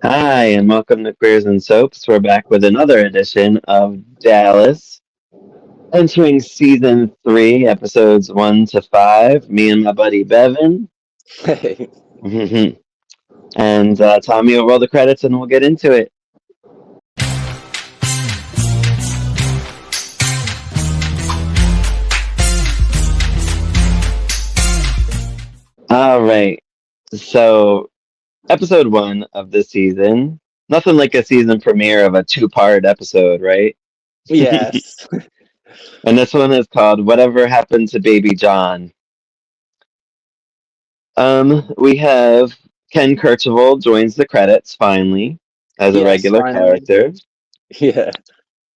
Hi, and welcome to Queers and Soaps. We're back with another edition of Dallas, entering season three, episodes 1 to 5. Me and my buddy Bevan. Hey. And Tommy will roll the credits and we'll get into it. All right. So, episode 1 of this season. Nothing like a season premiere of a two-part episode, right? Yes. And this one is called Whatever Happened to Baby John. We have Ken Kercheval joins the credits finally as a Yes, regular finally. character, Yeah.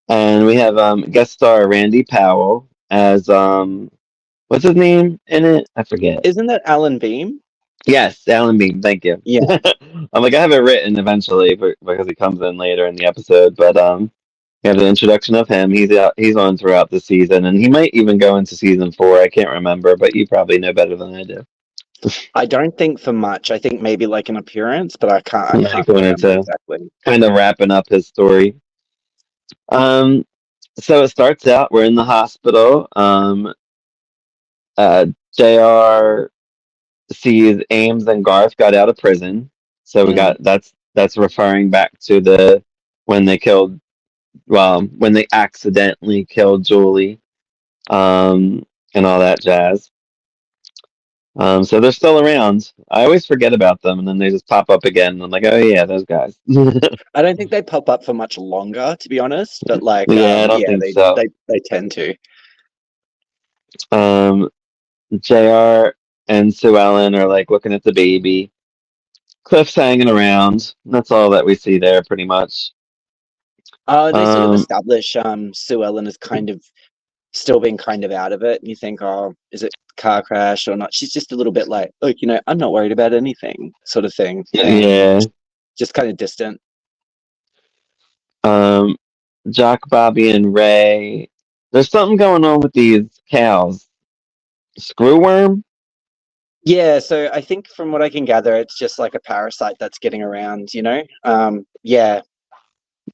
and we have guest star Randy Powell as what's his name in it? I forget. Isn't that Alan Beam? Yes, Alan Beam. Thank you. Yeah. I'm like I have it written eventually, because he comes in later in the episode. But we have the introduction of him. He's on throughout the season, and he might even go into season 4. I can't remember, but you probably know better than I do. I don't think for much. I think maybe like an appearance, but I Like can't wanted remember to exactly. kind of wrapping up his story. Um, so it starts out, we're in the hospital. Uh, JR sees Ames and Garth got out of prison. So we Mm. got that's referring back to the when they killed when they accidentally killed Julie, and all that jazz. So they're still around. I always forget about them, and then they just pop up again. And I'm like, oh yeah, those guys. I don't think they pop up for much longer, to be honest. But like, Yeah, I don't yeah, think they so. they they tend to. Um, JR and Sue Ellen are like looking at the baby. Cliff's hanging around. That's all that we see there, pretty much. They sort of Um, establish Sue Ellen as kind of still being kind of out of it, and you think, oh, is it car crash or not? She's just a little bit like, look, I'm not worried about anything, sort of thing, and yeah. just kind of distant. Um, Jock, Bobby, and Ray. There's something going on with these cows. Screwworm? Yeah, so I think from what I can gather, it's just like a parasite that's getting around. Yeah.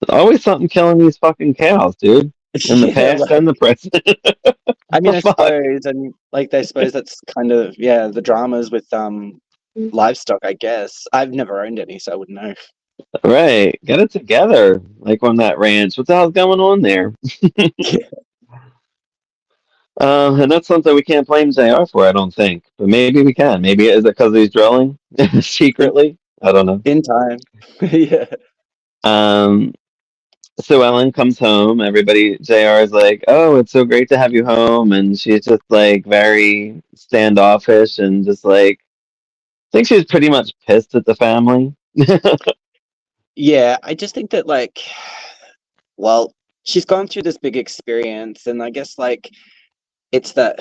There's always something killing these fucking cows, dude. In the Yeah, past and the present. I What mean, the I fuck? suppose, and like they suppose that's kind of, yeah, the dramas with livestock, I guess. I've never owned any, so I wouldn't know. Right. Get it together. Like on that ranch. What the hell's going on there? And that's something we can't blame JR for, I don't think. But maybe we can. Maybe is it because he's drilling in, secretly? I don't know. in time. Yeah. Um, so Ellen comes home. Everybody, JR is like, "Oh, it's so great to have you home," and she's just like very standoffish and just like I think she's pretty much pissed at the family. Yeah, I just think that like, well, she's gone through this big experience, and I guess like it's that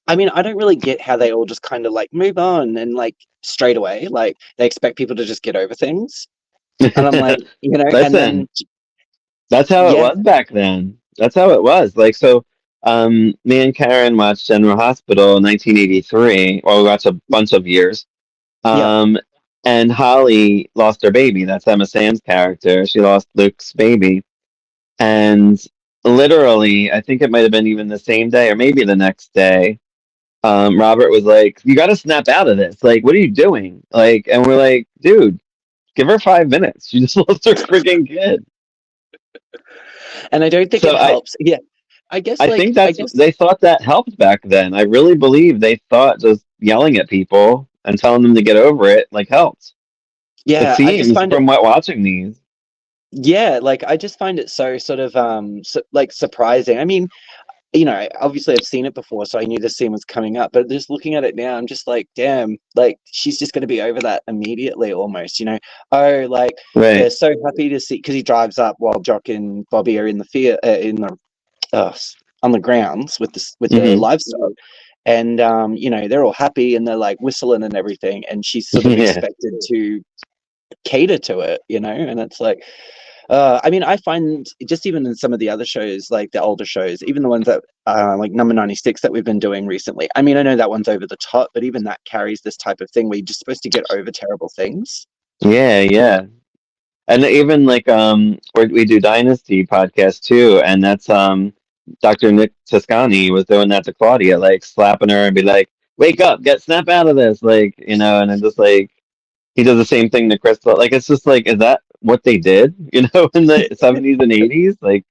I mean, I don't really get how they all just kind of like move on and like straight away. Like they expect people to just get over things. And I'm like, and Listen, then that's how it yeah, was back then. That's how it was. Like so. Me and Karen watched General Hospital in 1983. Well, we watched a bunch of years. yeah, Um, and Holly lost her baby. That's Emma Sam's character. She lost Luke's baby. And literally, I think it might have been even the same day or maybe the next day. Robert was like, "You got to snap out of this. Like, what are you doing?" Like, and we're like, "Dude, give her 5 minutes. She just lost her freaking kid." and I don't think So it helps. Yeah, I guess I think like I that's guess they thought that helped back then. I really believe they thought just yelling at people and telling them to get over it like helped. It yeah, I just seems find it from what watching these. yeah, like I just find it so sort of like surprising. I mean, obviously I've seen it before, so I knew this scene was coming up. But just looking at it now, I'm just like, damn, like she's just going to be over that immediately, almost. Oh, like they're Right. so happy to see because he drives up while Jock and Bobby are in the in the uh, on the grounds with the Hmm. livestock, and they're all happy and they're like whistling and everything, and she's sort of Yeah. expected to cater to it, and it's like I mean, I find just even in some of the other shows, like the older shows, even the ones that like Number 96 that we've been doing recently. I mean, I know that one's over the top, but even that carries this type of thing where you're just supposed to get over terrible things. Yeah, yeah. And even like we do Dynasty podcast too, and that's Dr. Nick Toscani was doing that to Claudia, like slapping her and be like, "Wake up, get snap out of this," like and then just like he does the same thing to Crystal. Like it's just like, is that what they did? In the 70s and 80s? Like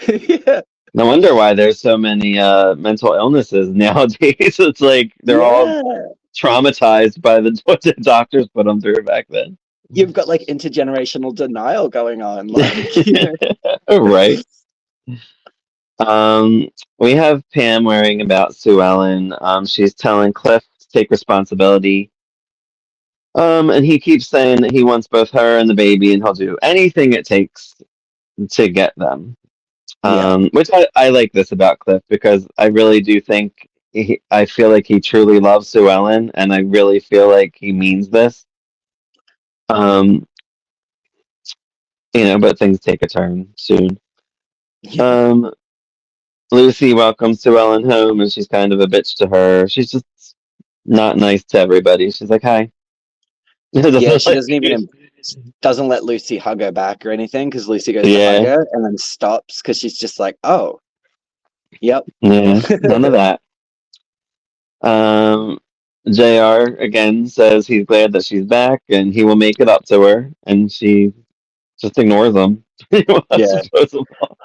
Yeah. no wonder why there's so many mental illnesses nowadays. It's like they're all Yeah. traumatized by the what the doctors put them through back then. You've got like intergenerational denial going on. Like, Right. We have Pam worrying about Sue Ellen. She's telling Cliff to take responsibility. And he keeps saying that he wants both her and the baby, and he'll do anything it takes to get them. yeah. Which I like this about Cliff because I really do think I feel like he truly loves Sue Ellen, and I really feel like he means this. Um, but things take a turn soon. Yeah. Um, Lucy welcomes Sue Ellen home, and she's kind of a bitch to her. She's just not nice to everybody. She's like, "Hi." Yeah, Doesn't she like doesn't even doesn't let Lucy hug her back or anything because Lucy goes to hug yeah, her and then stops because she's just like, oh, yep. yeah, none of that. Um, JR again says he's glad that she's back and he will make it up to her, and she just ignores him. Yeah. Just throws him off.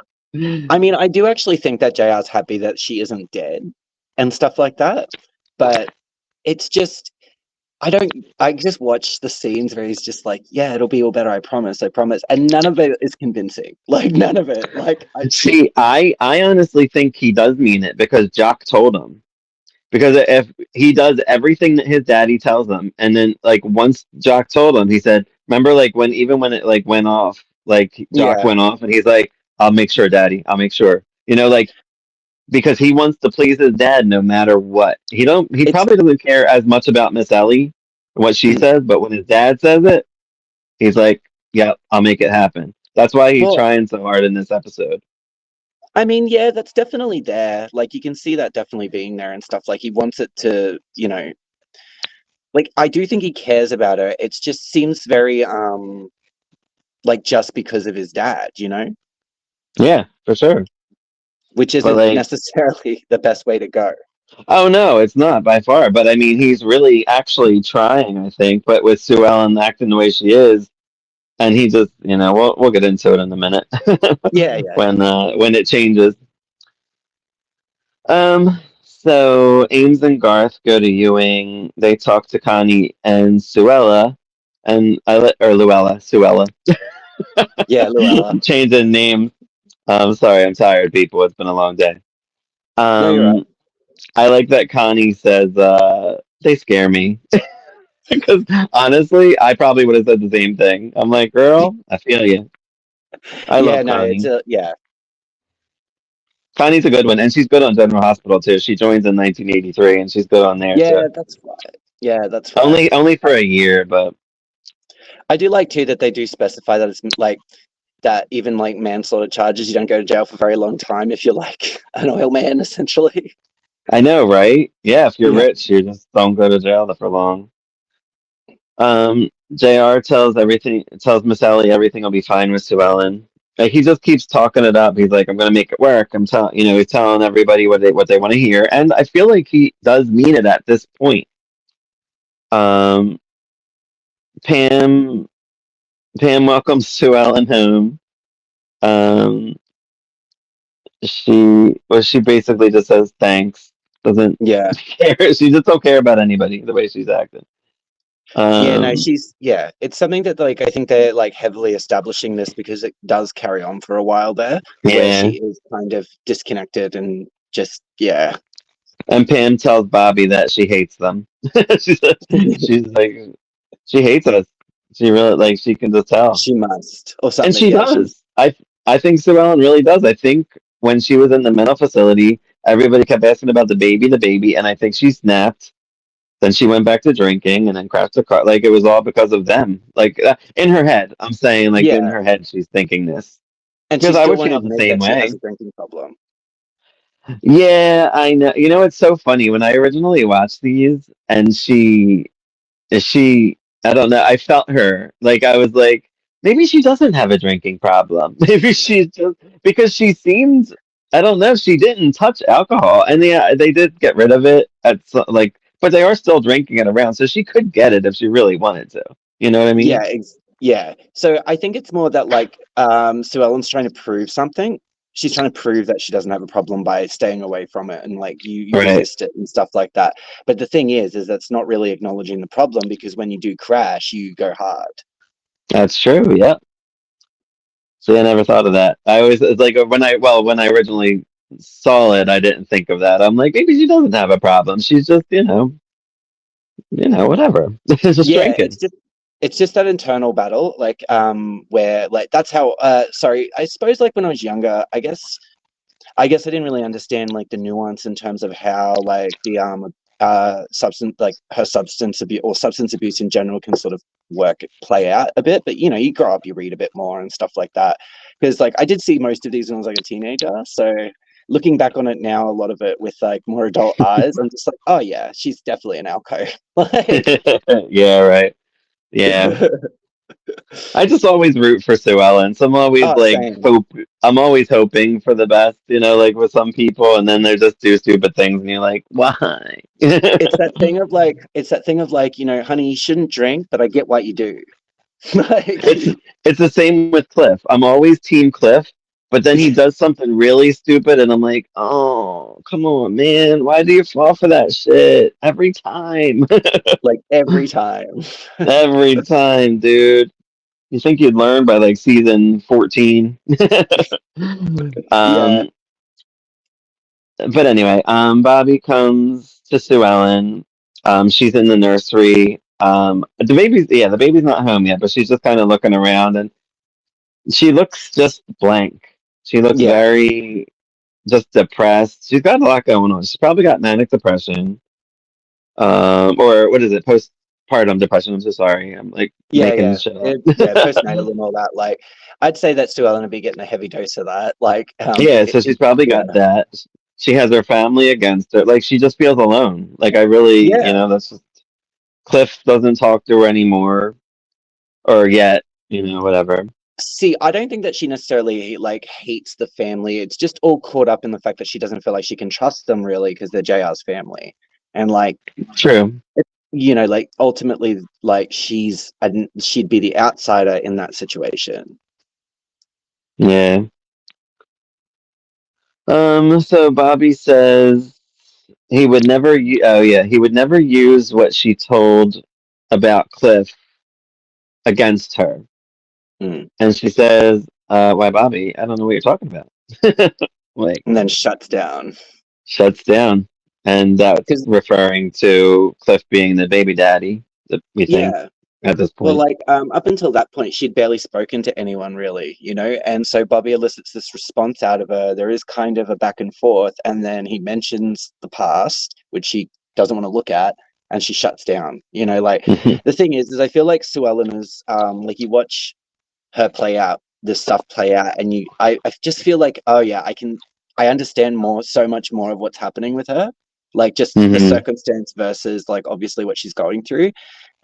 I mean, I do actually think that JR's happy that she isn't dead and stuff like that. But it's just, I just watch the scenes where he's just like, yeah, it'll be all better, I promise, I promise. And none of it is convincing. Like, none of it. Like, See, I honestly think he does mean it because Jock told him. Because if he does everything that his daddy tells him, and then like once Jock told him, he said, "Remember, like when it like went off, like Jock yeah, went off, and he's like, I'll make sure, Daddy, I'll make sure." Like because he wants to please his dad no matter what. He it's, probably doesn't care as much about Miss Ellie and what she mm, says, but when his dad says it, he's like, "Yep, I'll make it happen." That's why he's well, trying so hard in this episode. I mean, yeah, that's definitely there. Like, you can see that definitely being there and stuff. Like, he wants it to, like, I do think he cares about her. It just seems very, like, just because of his dad, Yeah, for sure. which But isn't like, necessarily the best way to go. oh no, it's not by far. But I mean, he's really actually trying, I think. But with Sue Ellen acting the way she is, and he just, we'll get into it in a minute Yeah, yeah, yeah. when it changes. So Ames and Garth go to Ewing. They talk to Connie and Suella, and or Luella, Suella. Yeah, Luella. Changing names. I'm sorry, I'm tired, people. It's been a long day. No, you're right. Um, I like that Connie says, they scare me. Because honestly, I probably would have said the same thing. I'm like, girl, I feel you. I Yeah, love no, it's Connie. a yeah. Connie's a good one, and she's good on General Hospital too. She joins in 1983, and she's good on there too. Yeah, that's right. Yeah, that's right. Only for a year, but I do like too that they do specify that it's like that even like manslaughter charges, you don't go to jail for a very long time if you're like an oil man, essentially. I know, right? Yeah, if you're Yeah. rich, you just don't go to jail for long. JR tells Miss Ellie everything will be fine with Sue Ellen. Like he just keeps talking it up. He's like, I'm gonna make it work. He's telling everybody what they want to hear, and I feel like he does mean it at this point. Um, Pam Pam welcomes Sue Ellen home. Um, she basically just says thanks. Doesn't Yeah. care. She just don't care about anybody the way she's acting. Yeah, no, Um, yeah, it's something that like I think they're like heavily establishing this because it does carry on for a while there where yeah. she is kind of disconnected and just yeah. And Pam tells Bobby that she hates them. she's she's like she hates us. She really like she can just tell, She must or and something, she yeah. She does. I think Sue Ellen really does. I think when she was in the mental facility, everybody kept asking about the baby, and I think she snapped. Then she went back to drinking, and then crashed the car. Like it was all because of them. Like in her head, I'm saying, like in yeah. her head, she's thinking this And she because I still would won't feel the admit same that she has way. a drinking problem. Yeah, I know. It's so funny when I originally watched these, and she, I don't know. I felt her. Like I was like, maybe she doesn't have a drinking problem. Maybe she's just because she seems. I don't know. She didn't touch alcohol, and they did get rid of it like, but they are still drinking it around, so she could get it if she really wanted to. You know what I Yeah, mean? yeah. So I think it's more that like Sue Ellen's trying to prove something. She's trying to prove that she doesn't have a problem by staying away from it and like you Right. resist it and stuff like that. But the thing is that's not really acknowledging the problem because when you do crash, you go hard. That's true. Yep. See, I never thought of that. I always it's like when I originally saw it, I didn't think of that. I'm like, maybe she doesn't have a problem. She's just, whatever. Just Yeah, drinking. it's just that internal battle, like where like that's how sorry, I suppose like when I was younger, I guess I didn't really understand like the nuance in terms of how like the substance like her substance abuse or substance abuse in general can sort of play out a bit. But you grow up, you read a bit more and stuff like that. Because like I did see most of these when I was like a teenager. So looking back on it now, a lot of it with like more adult eyes, I'm just like, oh yeah, she's definitely an alco. Like Yeah, right. Yeah. I just always root for Sue Ellen. So oh same. I'm always hoping for the best, like with some people, and then they just do stupid things, and you're like, why? It's that thing of like, honey, you shouldn't drink, but I get what you do. Like It's the same with Cliff. I'm always team Cliff, but then he does something really stupid, and I'm like, oh, come on, man, why do you fall for that shit every time? like every time. Every time, dude. You think you'd learn by like season 14? Yeah. um, but anyway, Bobby comes to Sue Ellen. She's in the nursery. The baby's not home yet, but she's just kind of looking around, and she looks just blank. She looks Yeah. very just depressed. She's got a lot going on. She's probably got manic depression, or what is it, postpartum depression? I'm so sorry. I'm like Yeah, making yeah. shit up. Yeah, postnatal and all that. Like I'd say that Sue Ellen would be getting a heavy dose of that. Like Yeah, so she's probably yeah. got that. She has her family against her. Like she just feels alone. Like I really, Yeah. that's just Cliff doesn't talk to her anymore, or yet, whatever. See, I don't think that she necessarily like hates the family. It's just all caught up in the fact that she doesn't feel like she can trust them really because they're JR's family. And like, True. like ultimately like she'd be the outsider in that situation. Yeah. So Bobby says he would never use what she told about Cliff against her. Mm. And she says, why Bobby? I don't know what you're talking about. Like And then shuts down. shuts down. And that's Because referring to Cliff being the baby daddy, that we think yeah. at this Well, point. like up until that point, she'd barely spoken to anyone really, and so Bobby elicits this response out of her. There is kind of a back and forth, and then he mentions the past, which she doesn't want to look at, and she shuts down. Like the thing is I feel like Sue Ellen is like you watch her play out this stuff play out, and I just feel like oh yeah, I understand so much more of what's happening with her, like just the Hmm. circumstance versus like obviously what she's going through.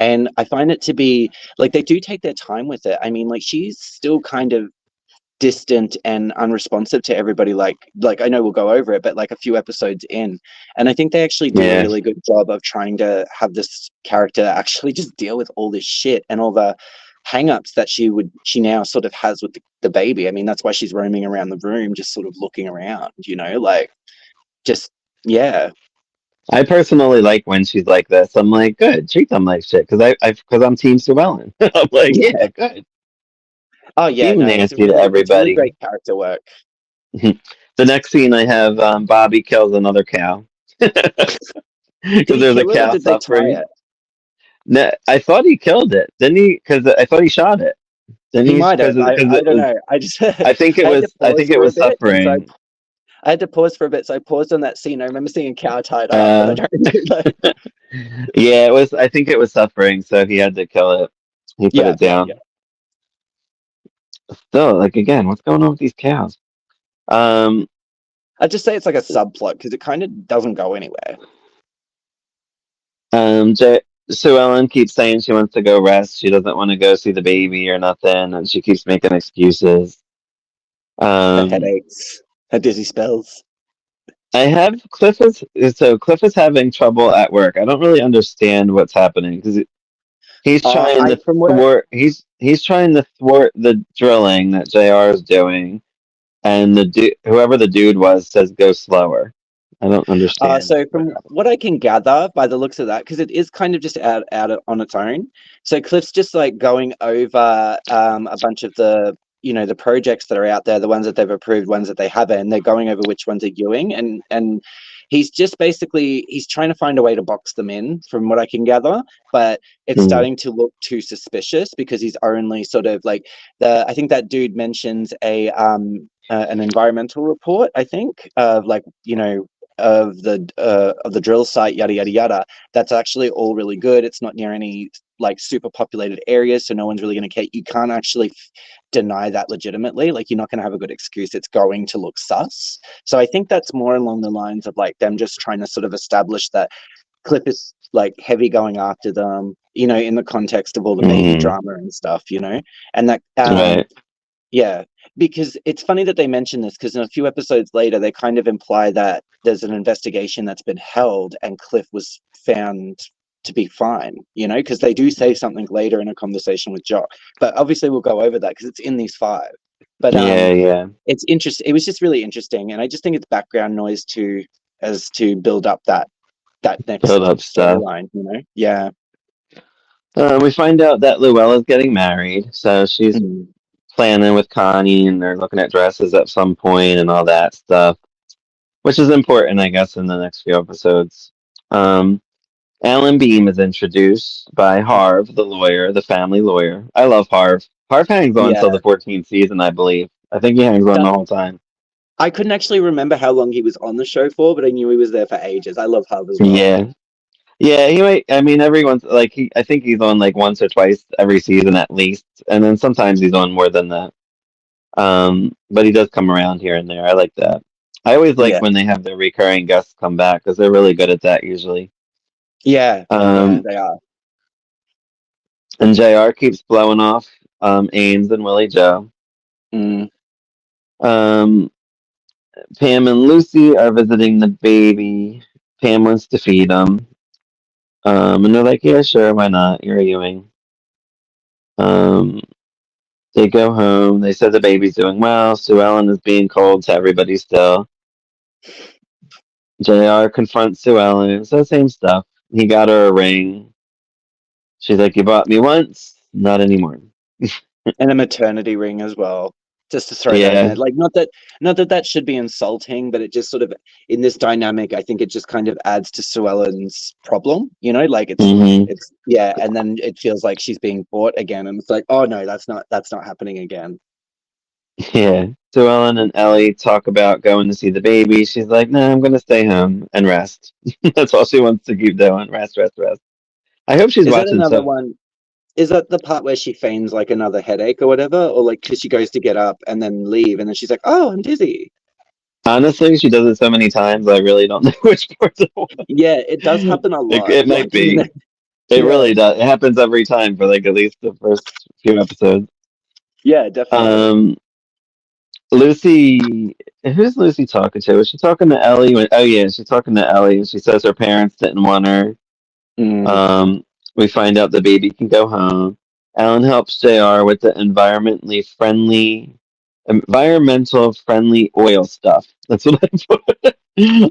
And I find it to be like they do take their time with it. I mean, like she's still kind of distant and unresponsive to everybody. Like I know we'll go over it, but like a few episodes in, and I think they actually do a Yeah. really good job of trying to have this character actually just deal with all this shit and all the hang-ups that she now sort of has with the baby. I mean, that's why she's roaming around the room just sort of looking around, like just yeah. I personally like when she's like this. I'm like, good, treat them like shit, because I'm Team Llewellyn. I'm like, Yeah. yeah, good. Oh yeah, Being no, nasty to it's really everybody. great character work. The next scene I have Bobby kills another cow Did because he there's a kill it or cow did they tie suffering. it? No, I thought he killed it, didn't he? Because I thought he shot it. Didn't He he? might Because have. I don't because know. I just I think I had to I pause think it for a was bit, and so suffering. I had to pause for a bit. So I paused on that scene. I remember seeing a cow tied up, but I Uh, don't know. Like, yeah, it was. I think it was suffering, so he had to kill it. He put yeah, it yeah, yeah. down. Still, like again, what's going on with these cows? Um, I'd just say it's like a subplot because it kind of doesn't go anywhere. um, J- Sue Ellen keeps saying she wants to go rest. She doesn't want to go see the baby or nothing, and she keeps making excuses. Her Um, headaches, her dizzy spells. I have Cliff is having trouble at work. I don't really understand what's happening because he's trying I to from what I he's trying to thwart the drilling that JR is doing, and whoever the dude was says go slower. I don't understand So what's from happening. what I can gather by the looks of that, because it is kind of just on its own. So Cliff's just like going over a bunch of the projects that are out there, the ones that they've approved, ones that they haven't. And they're going over which ones are Ewing, and he's just basically he's trying to find a way to box them in, from what I can gather. But it's Mm, starting to look too suspicious because he's only sort of like the. I think that dude mentions an environmental report. I think of like of the drill site, yada yada yada. That's actually all really good. It's not near any like super populated areas, so no one's really going to care. You can't actually deny that legitimately. Like you're not going to have a good excuse. It's going to look sus. So I think that's more along the lines of like them just trying to sort of establish that Cliff is like heavy going after them. In the context of all the baby mm, drama and stuff. And that right. yeah, because it's funny that they mention this because in a few episodes later, they kind of imply that there's an investigation that's been held and Cliff was found to be fine, because they do say something later in a conversation with Jock. But obviously, we'll go over that because it's in these five. But Yeah, yeah. it's interesting. It was just really interesting, and I just think it's background noise to as to build up that Build next up stuff. storyline. Yeah. We find out that Luella's getting married, so she's Mm. planning with Connie, and they're looking at dresses at some point and all that stuff, which is important, I guess, in the next few episodes. Um, Alan Beam is introduced by Harv, the lawyer, the family lawyer. I love Harv. Harv hangs on until Yeah. the 14th season, I believe. I think he hangs on the whole time. I couldn't actually remember how long he was on the show for, but I knew he was there for ages. I love Hub as well. Yeah. Yeah, he might. I mean, every once like I think he's on like once or twice every season at least, and then sometimes he's on more than that. But he does come around here and there. I like that. I always like Yeah, when they have their recurring guests come back because they're really good at that usually. yeah, yeah, Um, they are. and JR keeps blowing off Ames and Willie Joe. Mm. Um, Pam and Lucy are visiting the baby. Pam wants to feed him. And they're like, yeah, sure, why not? You're a Ewing. Um, they go home. They said the baby's doing well. Sue Ellen is being cold to everybody still. JR confronts Sue Ellen. It's the same stuff. He got her a ring. She's like, you bought me once, not anymore. And a maternity ring as well. Just to throw that in Yeah. there, like not that that should be insulting, but it just sort of in this dynamic, I think it just kind of adds to Sue Ellen's problem. Like Hmm. it's yeah, and then it feels like she's being bought again, and it's like, oh no, that's not happening again. Yeah. Sue Ellen and Ellie talk about going to see the baby. She's like, no, I'm going to stay home and rest. That's all she wants to keep doing. Rest, rest, rest. I hope she's Is that watching another some. one? Is that the part where she feigns like another headache or whatever, or like because she goes to get up and then leave, and then she's like, "Oh, I'm dizzy." Honestly, she does it so many times, I really don't know which part it was. Yeah, it does happen a lot. It might Like in be. the It yeah, really does. It happens every time for like at least the first few episodes. yeah, definitely. Um, Lucy, who's Lucy talking to? Was she talking to Ellie? Oh yeah, she's talking to Ellie. She says her parents didn't want her. Mm. Um, we find out the baby can go home. Alan helps JR with the environmental friendly oil stuff. That's what I put.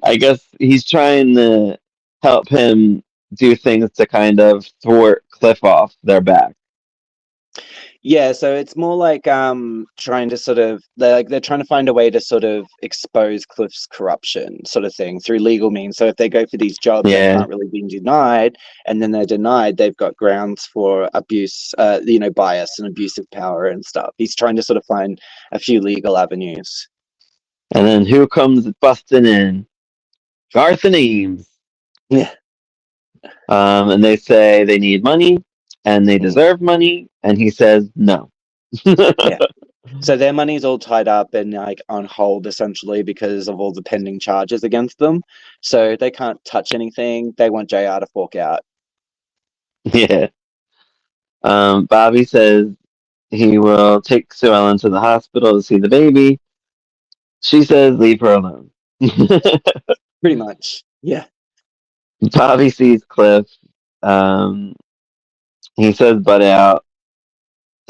I guess he's trying to help him do things to kind of thwart Cliff off their back. Yeah, so it's more like trying to sort of they're trying to find a way to sort of expose Cliff's corruption sort of thing through legal means. So if they go for these jobs that Yeah. can't really be denied and then they're denied, they've got grounds for abuse, bias and abuse of power and stuff. He's trying to sort of find a few legal avenues. And then who comes busting in? Garth and Eames. Yeah. And they say they need money and they Mm. deserve money. And he says no. Yeah. So their money's all tied up and like on hold essentially because of all the pending charges against them. So they can't touch anything. They want JR to fork out. Yeah. Bobby says he will take Sue Ellen to the hospital to see the baby. She says, leave her alone. Pretty much. Yeah. Bobby sees Cliff. Um, he says, butt out.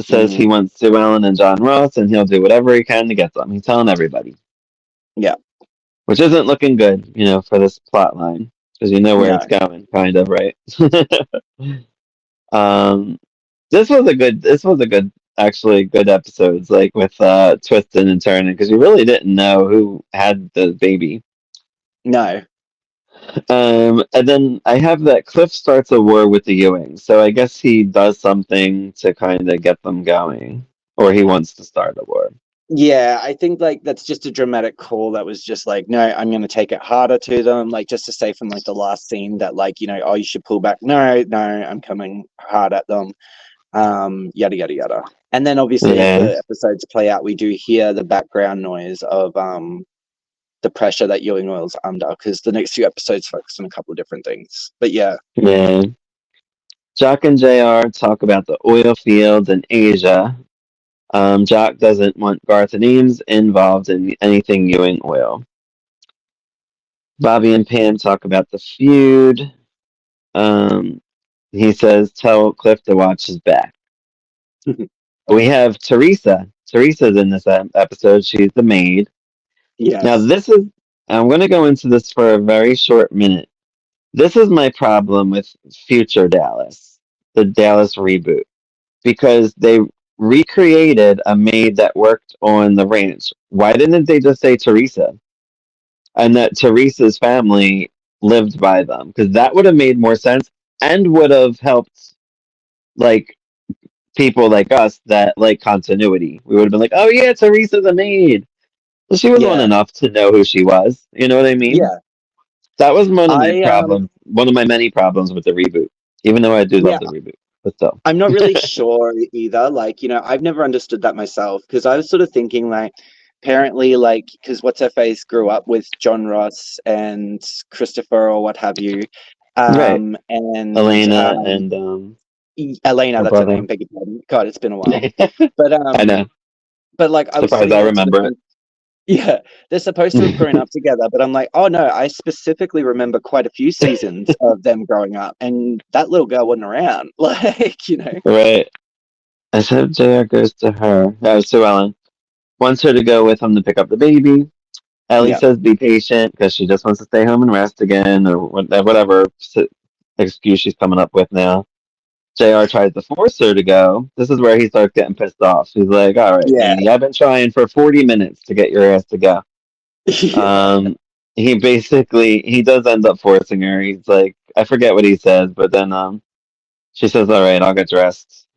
Says he Hmm. wants Sue Ellen and John Ross, and he'll do whatever he can to get them. He's telling everybody, Yeah. which isn't looking good, for this plot line, because you know where No. it's going, kind of, right? um, this was a good, actually good episodes, like with twisting and turning, because you really didn't know who had the baby. No. And then I have that Cliff starts a war with the Ewings, so I guess he does something to kind of get them going, or he wants to start a war. Yeah, I think like that's just a dramatic call that was just like, no, I'm gonna take it harder to them, like just to say from like the last scene that like, oh, you should pull back. No, no, I'm coming hard at them. Yada yada yada. And then obviously as Yeah, the episodes play out, we do hear the background noise of the pressure that Ewing Oil's under, because the next few episodes focus on a couple of different things. But yeah. yeah. Jock and JR talk about the oil fields in Asia. Jock doesn't want Garth and Eames involved in anything Ewing oil. Bobby and Pam talk about the feud. Um, he says, tell Cliff to watch his back. We have Teresa. Teresa's in this episode. She's the maid. Now, Yes. I'm going to go into this for a very short minute. This is my problem with future Dallas, the Dallas reboot, because they recreated a maid that worked on the ranch. Why didn't they just say Teresa? And that Teresa's family lived by them? Because that would have made more sense and would have helped, like, people like us that like continuity. We would have been like, oh, yeah, Teresa's a maid. Well, she was on Yeah. enough to know who she was. You know what I mean? Yeah. That was one of my I problems, one of my many problems with the reboot, even though I do love yeah, the reboot. But still. I'm not really sure either. Like, I've never understood that myself, because I was sort of thinking like apparently like because what's her face grew up with John Ross and Christopher or what have you. Right. And Elena and Elena, her that's her brother. name, beg your pardon. God, it's been a while. But I know. like I was Surprised sitting I there sort of remember it. yeah, they're supposed to have grown up together, but I'm like, oh no, I specifically remember quite a few seasons of them growing up, and that little girl wasn't around. Like. Right. I said JR goes to her. Oh, Sue Ellen. Wants her to go with him to pick up the baby. Ellie Yeah, says be patient because she just wants to stay home and rest again, or whatever excuse she's coming up with now. JR tries to force her to go. This is where he starts getting pissed off. He's like, all right, yeah, lady, I've been trying for 40 minutes to get your ass to go. yeah, Um, he does end up forcing her. He's like, I forget what he says, but then she says, all right, I'll get dressed.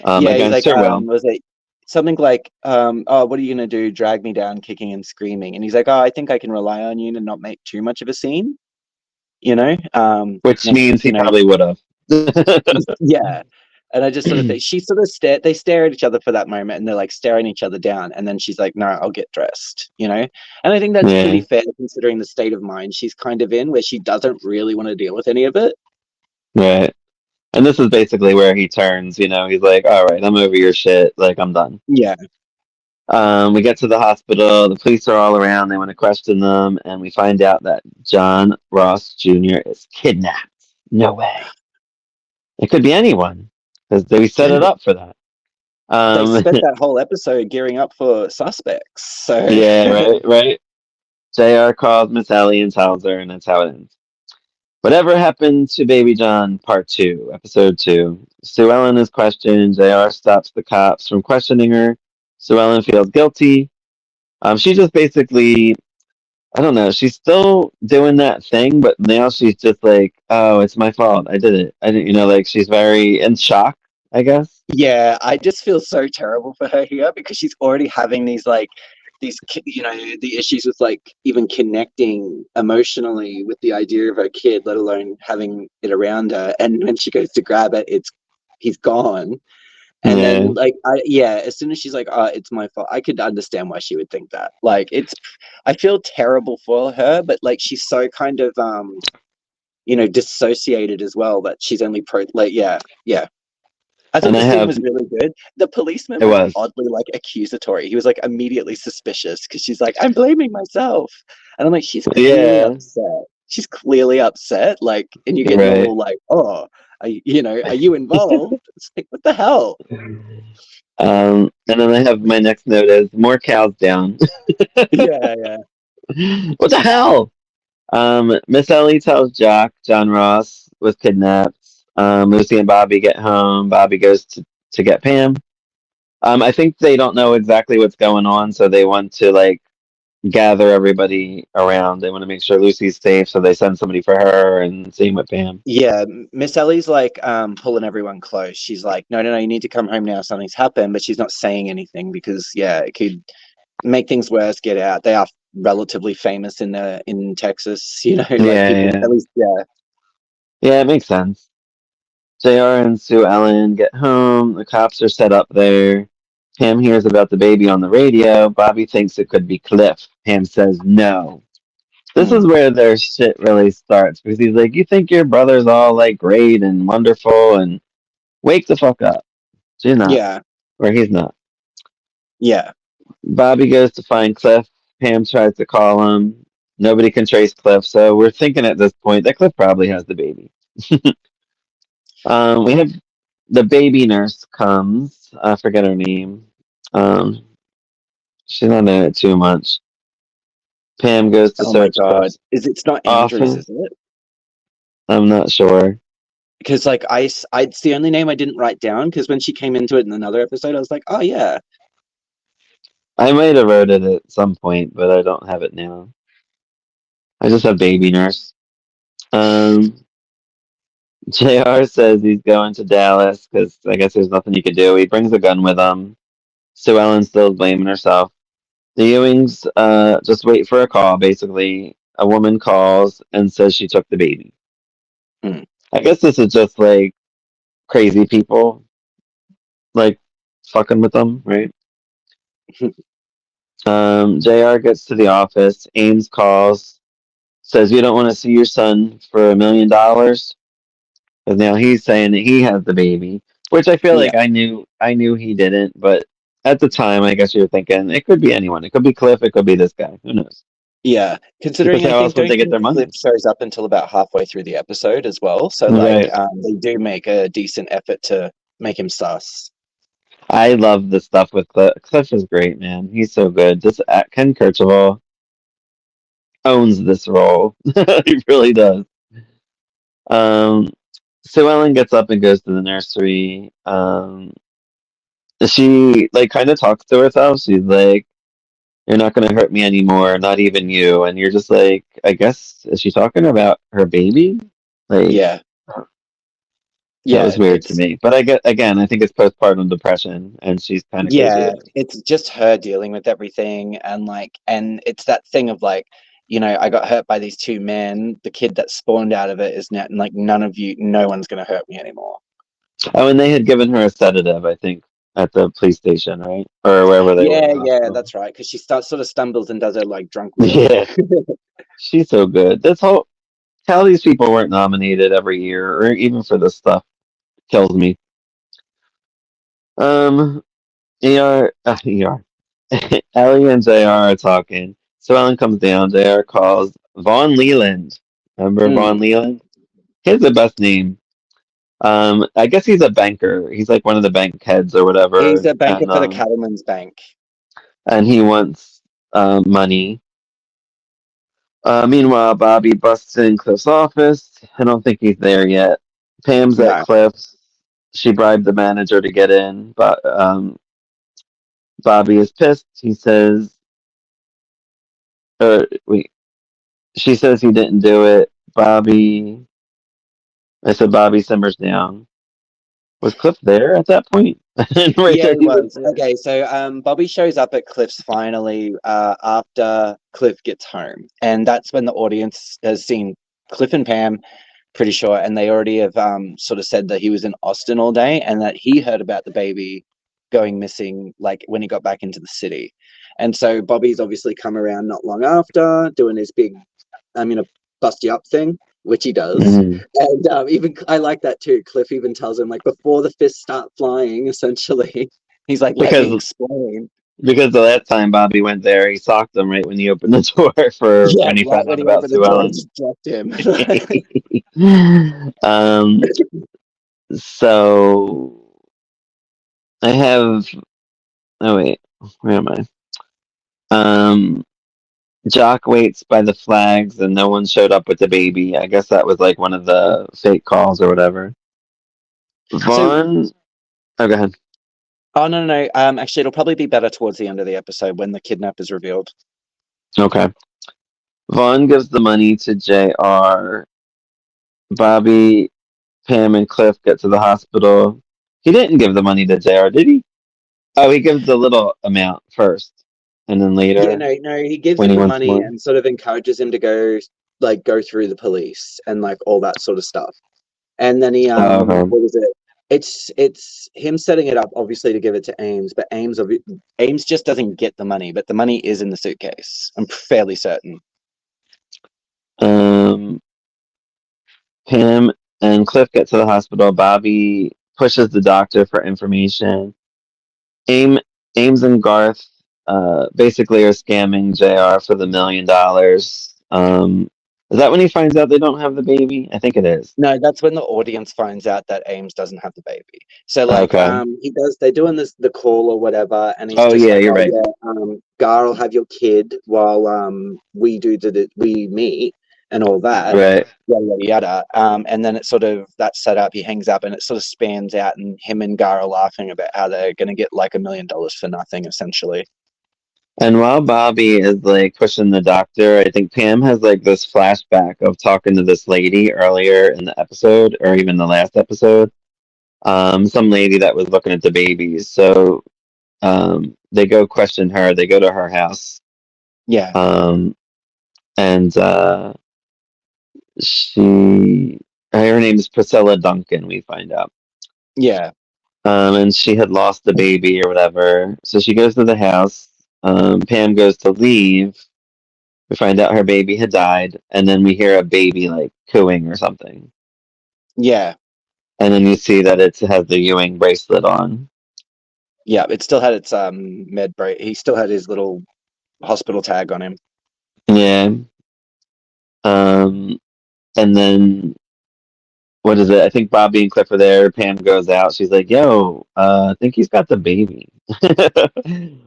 yeah. He's Against like, her will. was it something like, oh, what are you gonna do? Drag me down, kicking and screaming? And he's like, oh, I think I can rely on you to not make too much of a scene. Which And means he probably would have. yeah. And I just sort of think she sort of they stare at each other for that moment, and they're like staring each other down, and then she's like, no, I'll get dressed. And I think that's pretty Yeah, fair considering the state of mind she's kind of in, where she doesn't really want to deal with any of it. right. And this is basically where he turns, he's like, all right, I'm over your shit. Like, I'm done. Yeah. We get to the hospital. The police are all around. They want to question them. And we find out that John Ross Jr. is kidnapped. No way. It could be anyone because they set it up for that. They Um, spent that whole episode gearing up for suspects. So yeah, right, right. JR calls Miss Ellie and tells her, and that's how it ends. Whatever happened to Baby John, part two, episode two. Sue Ellen is questioned. JR stops the cops from questioning her. Sue Ellen feels guilty. She just basically, I don't know, she's still doing that thing, but now she's just like, oh, it's my fault. I did it. I didn't, like she's very in shock, I guess. yeah, I just feel so terrible for her here, because she's already having the issues with like even connecting emotionally with the idea of her kid, let alone having it around her. And when she goes to grab it, he's gone. And Yeah, then like yeah, as soon as she's like, oh, it's my fault, I could understand why she would think that. Like I feel terrible for her, but like she's so kind of dissociated as well, that she's only yeah. I thought And the I scene have was really good. The policeman it was was oddly like accusatory. He was like immediately suspicious because she's like, I'm blaming myself. And I'm like, she's clearly yeah, upset. She's clearly upset. Like, and you're getting right. all like, oh, are you involved? It's like, what the hell? And then I have my next note is more cows down. Yeah, yeah. What the hell? Miss Ellie tells John Ross was kidnapped. Lucy and Bobby get home. Bobby goes to get Pam. I think they don't know exactly what's going on, so they want to like gather everybody around. They want to make sure Lucy's safe, so they send somebody for her and same with Pam. Yeah, Miss Ellie's like pulling everyone close. She's like, no, no, no, you need to come home now. Something's happened, but she's not saying anything because yeah, it could make things worse. Get out. They are relatively famous in Texas. Like Yeah, people. yeah, At least, yeah, yeah. It makes sense. JR and Sue Ellen get home. The cops are set up there. Pam hears about the baby on the radio. Bobby thinks it could be Cliff. Pam says no. This is mm, where their shit really starts because he's like, "You think your brother's all like great and wonderful, and wake the fuck up." She's not, yeah, or he's not. yeah, Bobby goes to find Cliff. Pam tries to call him. Nobody can trace Cliff, so we're thinking at this point that Cliff probably has the baby. We have the baby nurse comes. I forget her name. Um, she's not in it too much. Pam goes to Oh my search God, Cliff's it's not Andrews, office. is it? I'm not sure. Because like it's the only name I didn't write down because when she came into it in another episode, I was like, oh yeah, I might have wrote it at some point, but I don't have it now. I just have baby nurse. Um, JR says he's going to Dallas because I guess there's nothing he could do. He brings a gun with him. Sue Ellen's still blaming herself. The Ewings just wait for a call. Basically, a woman calls and says she took the baby. mm. I guess this is just like crazy people, like fucking with them, right? JR gets to the office. Ames calls, says, "You don't want to see your son for $1 million." Because now he's saying that he has the baby, which I feel Yeah, like I knew he didn't, but at the time, I guess you're thinking it could be anyone. It could be Cliff. It could be this guy. Who knows? yeah. Because Considering how else would don't they get think their Cliff money? shows up until about halfway through the episode as well. So like Right. they do make a decent effort to make him sus. I love the stuff with Cliff. Cliff is great, man. He's so good. Just Ken Kercheval owns this role. He really does. Um, Sue Ellen gets up and goes to the nursery. She like kind of talks to herself. She's like, "You're not going to hurt me anymore, not even you." And you're just like, I guess, is she talking about her baby? Like, Yeah, that was yeah. weird to me. But I get, again, I think it's postpartum depression and she's kind of crazy Yeah, about it. it's just her dealing with everything and it's that thing of like, I got hurt by these two men. The kid that spawned out of it is now like no one's gonna hurt me anymore. Oh, and they had given her a sedative, I think, at the police station, right? Or wherever they were, Yeah, the yeah, hospital. that's right. Because she sort of stumbles and does her like drunk walk. Yeah, she's so good. This whole, how these people weren't nominated every year or even for this stuff kills me. Um, ER. Ellie and JR are talking. So Ellen comes down. JR calls Vaughn Leland. Remember Vaughn Mm. Leland? He has the best name. I guess he's a banker. He's like one of the bank heads or He's whatever, a banker for the Cattleman's Bank. and he wants money. Meanwhile, Bobby busts in Cliff's office. I don't think he's there yet. Pam's at No. Cliff's. She bribed the manager to get in, but Bobby is pissed. He says, or wait, she says he didn't do it. I said Bobby simmers down. Was Cliff there at that point? I didn't write Yeah, that he he was was. there. Okay, so Bobby shows up at Cliff's finally after Cliff gets home. And that's when the audience has seen Cliff and Pam, pretty sure, and they already have sort of said that he was in Austin all day and that he heard about the baby going missing like when he got back into the city. And so Bobby's obviously come around not long after, doing his big I'm gonna bust you up thing. which he does. Mhm. And even I like that too. Cliff even tells him like before the fists start flying, essentially, he's like, "Let me Because explain." because the last time Bobby went there, he socked him right when he opened the door for Yeah, when he right found when out he about opened the Sue door, he Ellen. just dropped him. um, so I have. Oh wait, where am I? Um, Jock waits by the flags, and no one showed up with the baby. I guess that was like one of the fake calls or whatever. So, Vaughn. Oh, go ahead. oh no, no, no. Actually, it'll probably be better towards the end of the episode when the kidnap is revealed. Okay. Vaughn gives the money to Jr. Bobby, Pam, and Cliff get to the hospital. He didn't give the money to Jr., did he? Oh, he gives the little amount first, and then Yeah, later, no, no. He gives when him he the wants money more. and sort of encourages him to go through the police and like all that sort of stuff. And then he Okay. what is it? It's him setting it up obviously to give it to Ames, but Ames just doesn't get the money, but the money is in the suitcase. I'm fairly certain. Um, Pam and Cliff get to the hospital. Bobby pushes the doctor for information. Aim, Ames and Garth basically are scamming JR for the $1 million. Is that when he finds out they don't have the baby? I think it is. No, that's when the audience finds out that Ames doesn't have the baby. So like Okay. they're doing this the call or whatever, and he's Oh just yeah, like, you're "Oh right. yeah, Gar will have your kid while we meet and all that." Right. Yada yada yada. And then it's sort of that set up, he hangs up and it sort of spans out and him and Gar are laughing about how they're gonna get like $1 million for nothing, essentially. And while Bobby is like pushing the doctor, I think Pam has like this flashback of talking to this lady earlier in the episode, or even the last episode. Some lady that was looking at the babies. So they go question her. They go to her house. Yeah, Um, and she, her name is Priscilla Duncan. We find out. yeah, And she had lost the baby or whatever. So she goes to the house. Pam goes to leave. We find out her baby had died, and then we hear a baby like cooing or something. yeah, And then you see that it has the Ewing bracelet on. yeah. It still had its med break. He still had his little hospital tag on him. Yeah. Um, and then what is it? I think Bobby and Cliff are there. Pam goes out. She's like, "Yo, I think he's got the baby,"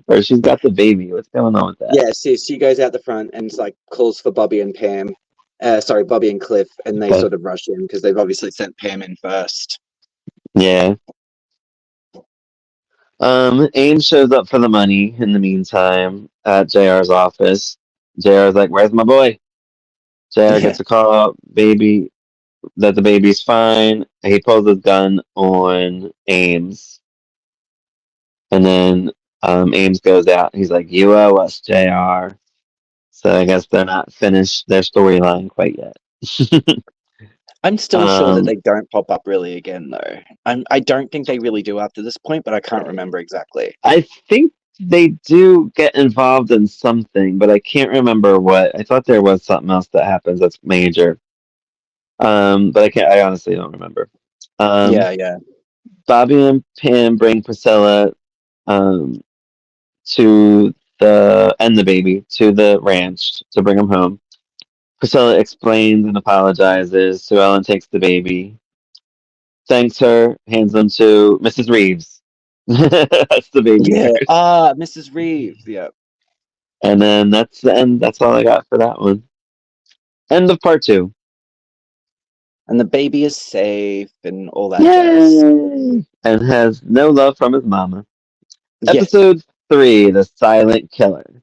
or she's got the baby. What's going on with that? Yeah, she goes out the front and it's like calls for Bobby and Pam. Sorry, Bobby and Cliff, and they Okay. sort of rush in because they've obviously sent Pam in first. Yeah. Ames shows up for the money in the meantime at JR's office. JR's like, "Where's my boy?" JR Yeah, gets a call, baby, that the baby's fine. He pulls his gun on Ames, and then Ames goes out. He's like, "You owe us, JR." So I guess they're not finished their storyline quite yet. I'm still sure that um, they don't pop up really again though. I don't think they really do after this point, but I can't remember exactly. I think they do get involved in something, but I can't remember what. I thought there was something else that happens that's major. But I can't. I honestly don't remember. Um, Yeah, yeah, Bobby and Pam bring Priscilla um, to the baby to the ranch to bring him home. Priscilla explains and apologizes. Sue Ellen takes the baby, thanks her, hands them to Mrs. Reeves. That's the baby yeah. nurse. Ah, Mrs. Reeve. Yeah, And then that's the end. That's all I got for that one. End of part two. and the baby is safe and all that jazz. Yay! And has no love from his mama. Yeah. Episode 3, The Silent Killer.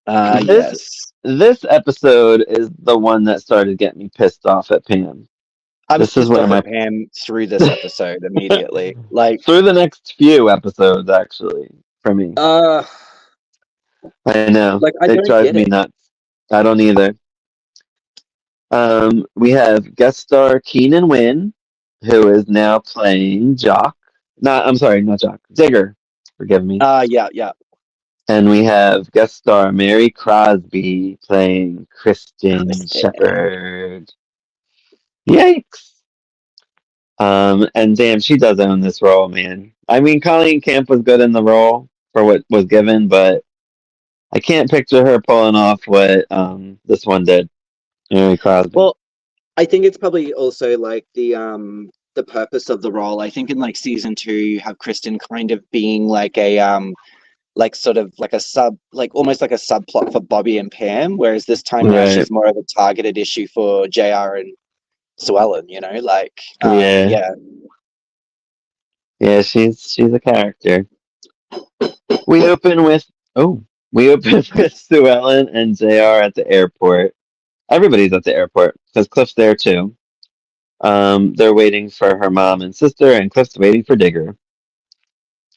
This Yes. this episode is the one that started getting me pissed off at Pam. I was This is pissed where off my at Pam through this episode immediately. Like, through the next few episodes actually for me. uh, I know. like I It don't drives get me it. nuts. I don't either. We have guest star Keenan Wynn, who is now playing Jock. Not I'm sorry, not Jock. Digger. Forgive me. Yeah, yeah. And we have guest star Mary Crosby playing Kristen Kristen. Shepherd. Yikes. And damn, she does own this role, man. I mean, Colleen Camp was good in the role for what was given, but I can't picture her pulling off what this one did. Mary Crosby. Well, I think it's probably also like the purpose of the role. I think in like season two, you have Kristen kind of being like a like sort of like a sub, like almost like a subplot for Bobby and Pam, whereas this time now Right. she's more of a targeted issue for JR and Sue Ellen, you know, like Yeah. yeah. Yeah, she's a character. We open with oh, we open with Sue Ellen and JR at the airport. Everybody's at the airport because Cliff's there too. They're waiting for her mom and sister, and Cliff's waiting for Digger.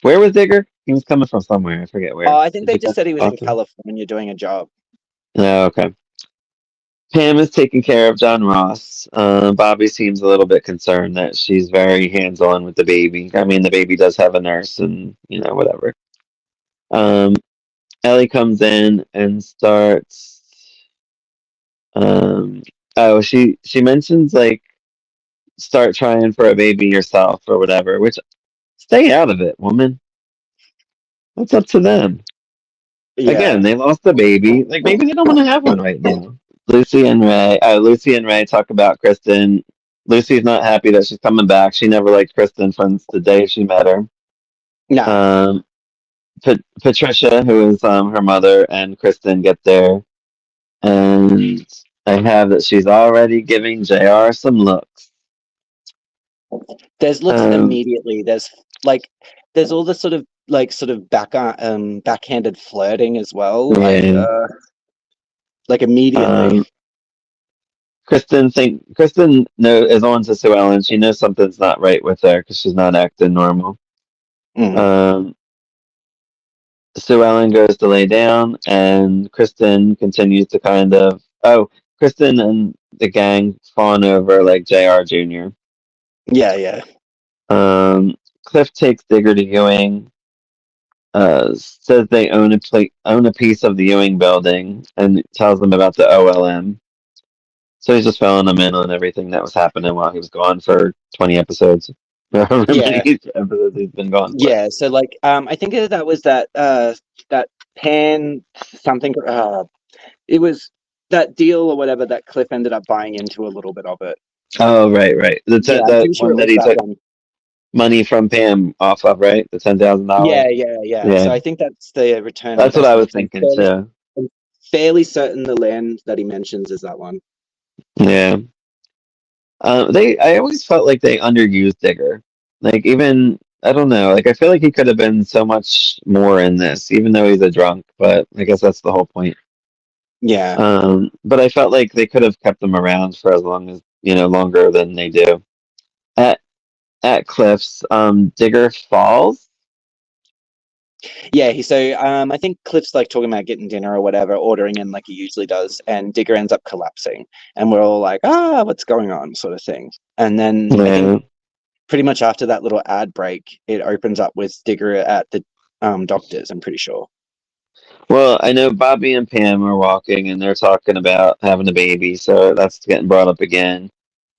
Where was Digger? He was coming from somewhere. I forget Oh, where. I think Did they you just guys said he was in talk to him? California doing a job. No, okay. Pam is taking care of John Ross. Bobby seems a little bit concerned that she's very hands-on with the baby. I mean, the baby does have a nurse, and whatever. Um, Ellie comes in and starts. Um, oh, she mentions like start trying for a baby yourself or whatever. Which stay out of it, woman. What's up to them? Again, Yeah. they lost a baby. Like maybe they don't want to have one right now. Lucy and Ray talk about Kristen. Lucy's not happy that she's coming back. She never liked Kristen from the day she met her. No. Um, Patricia, who is her mother, and Kristen get there, and I have that she's already giving JR some looks. There's looks Um, immediately. Like there's all the sort of backhanded flirting as well. yeah. Like immediately. Um, Kristen is on to Sue Ellen. She knows something's not right with her because she's not acting normal. Mm. Um, Sue Ellen goes to lay down, and Kristen continues to kind of. Oh, Kristen and the gang fawn over like Jr. Jr. Yeah, yeah. Um, Cliff takes Digger to Ewing. Says they own a piece of the Ewing building, and tells them about the OLM. So he's just filling them in on everything that was happening while he was gone for 20 episodes. However many Yeah. episodes he's been gone for. Yeah, so like I think that was that pan something it was that deal or whatever that Cliff ended up buying into a little bit of it. Oh, right, right. Yeah, I'm That pretty sure one it that was he that took one. money from Pam off of, right? The $10,000. Yeah, yeah, yeah. So Yeah, I think that's the return that's what I was investment. I'm thinking too. fairly certain the land that he mentions is that one. Yeah. I always felt like they underused Digger. Like even I don't know. Like I feel like he could have been so much more in this, even though he's a drunk. But I guess that's the whole point. Yeah. But I felt like they could have kept him around for as long as longer than they do. At at Cliff's, Digger falls. Yeah, I think Cliff's like talking about getting dinner or whatever, ordering in like he usually does, and Digger ends up collapsing. And we're all like, what's going on, sort of thing. And then I think Yeah. pretty much after that little ad break, it opens up with Digger at the doctor's, I'm pretty sure. Well, I know Bobby and Pam are walking and they're talking about having a baby, so that's getting brought up again.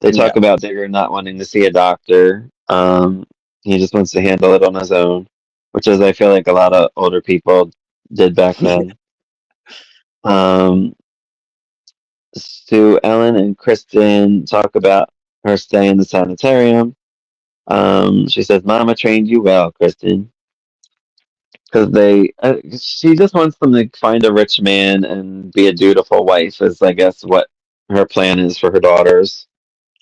They Yeah. talk about Digger not wanting to see a doctor. He just wants to handle it on his own, which is I feel like a lot of older people did back then. Um, Sue Ellen and Kristen talk about her stay in the sanitarium. She says, "Mama trained you well, Kristen." Because she just wants them to find a rich man and be a dutiful wife is I guess what her plan is for her daughters.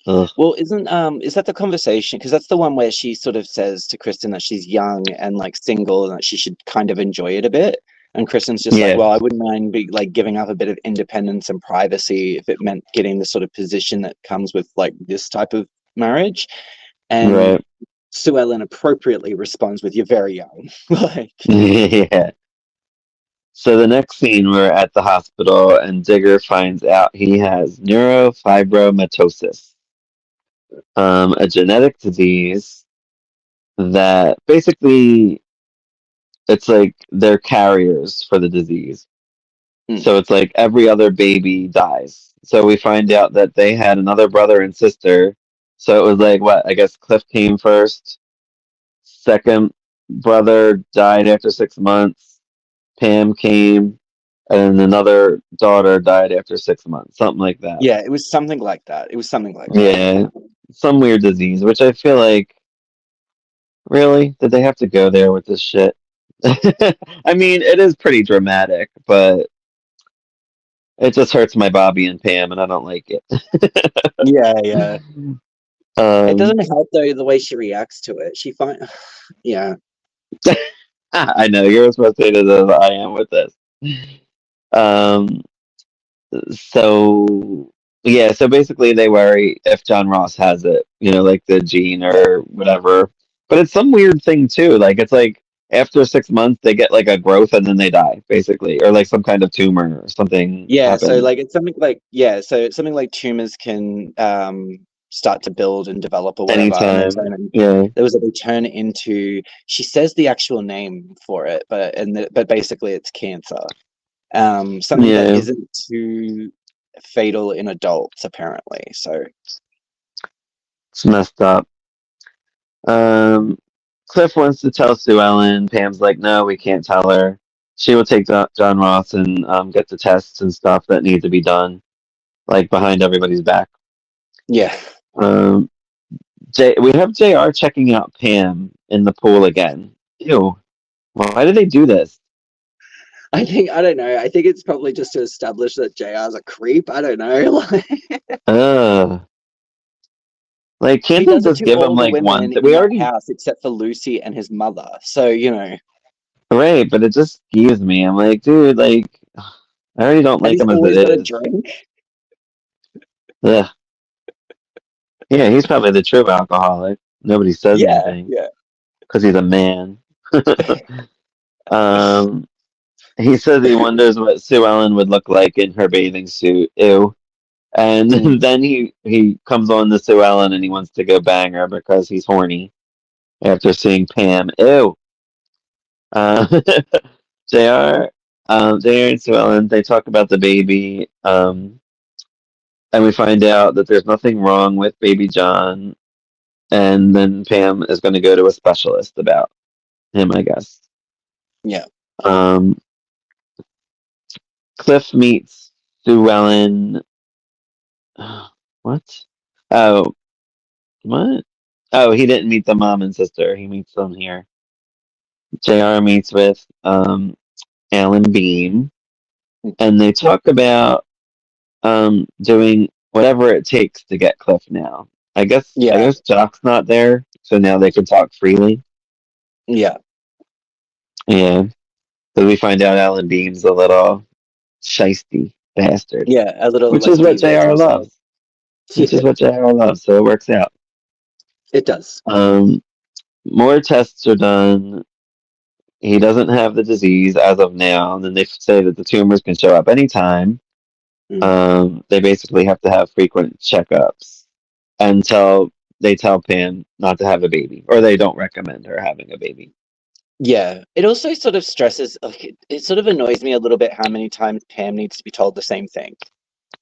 Ugh. Well, is that the conversation? Because that's the one where she sort of says to Kristen that she's young and like single and that she should kind of enjoy it a bit. And Kristen's just like, Yeah, well, I wouldn't mind like giving up a bit of independence and privacy if it meant getting the sort of position that comes with like this type of marriage. And right. Sue Ellen appropriately responds with, "You're very young." Like, Yeah. So the next scene, we're at the hospital, and Digger finds out he has neurofibromatosis, a genetic disease that basically it's like they're carriers for the disease. Mm. So it's like every other baby dies. So we find out that they had another brother and sister. So it was like what? I guess Cliff came first. Second brother died after 6 months. Pam came, and another daughter died after 6 months. Something like that. Yeah, it was something like that. It was something like that. Yeah, some weird disease, which I feel like, really, did they have to go there with this shit? I mean, it is pretty dramatic, but it just hurts my Bobby and Pam, and I don't like it. Yeah, yeah. It Um, doesn't help though the way she reacts to it. She find yeah. I know you're as frustrated as I am with this. Um, so yeah, so basically they worry if John Ross has it, like the gene or whatever. But it's some weird thing too. Like it's like after 6 months they get like a growth and then they die, basically, or like some kind of tumor or something Yeah, so happens like it's something like yeah, so it's something like tumors can start to build and develop or whatever, and they anytime. turn in, Yeah, there was a they turn into, she says the actual name for it, but basically it's cancer. Something that yeah, isn't too fatal in adults apparently. So it's messed up. Um, Cliff wants to tell Sue Ellen. Pam's like, no, we can't tell her. She will take John Ross and get the tests and stuff that need to be done, like behind everybody's back. yeah. Um, we have JR checking out Pam in the pool again. Ew. Why did they do this? I don't know. I think it's probably just to establish that JR's a creep. I don't know. Ugh. Like, can't He they does it just to give him all the like one women thing? in We that already, house except for Lucy and his mother. So, you know. right, but it just skews me. I'm like, dude, like, I already don't And like he's him as it always got a is. drink. Ugh. Yeah, he's probably the true alcoholic. Nobody says Yeah, anything yeah. because he's a man. Um, he says he wonders what Sue Ellen would look like in her bathing suit. Ew. And Mm. then he comes on to Sue Ellen and he wants to go bang her because he's horny after seeing Pam. Ew. Uh, JR, JR and Sue Ellen, they talk about the baby, and we find out that there's nothing wrong with baby John. And then Pam is going to go to a specialist about him, I guess. Yeah. Um, Cliff meets Sue Ellen. What? Oh, what? Oh, he didn't meet the mom and sister. He meets them here. JR meets with Alan Beam, and they talk about doing whatever it takes to get Cliff now. I Yeah. guess Jock's not there, so now they can talk freely. Yeah. Yeah, so we find out Alan Beam's a little shisty bastard, Yeah. A little which like is what evil JR or something. loves. Which is Yeah, what JR loves, so it works out. it does. Um, More tests are done. He doesn't have the disease as of now, and then they say that the tumors can show up anytime. Mm. They basically have to have frequent checkups until they tell Pam not to have a baby, or they don't recommend her having a baby. Yeah. It also sort of stresses, like, it sort of annoys me a little bit how many times Pam needs to be told the same thing.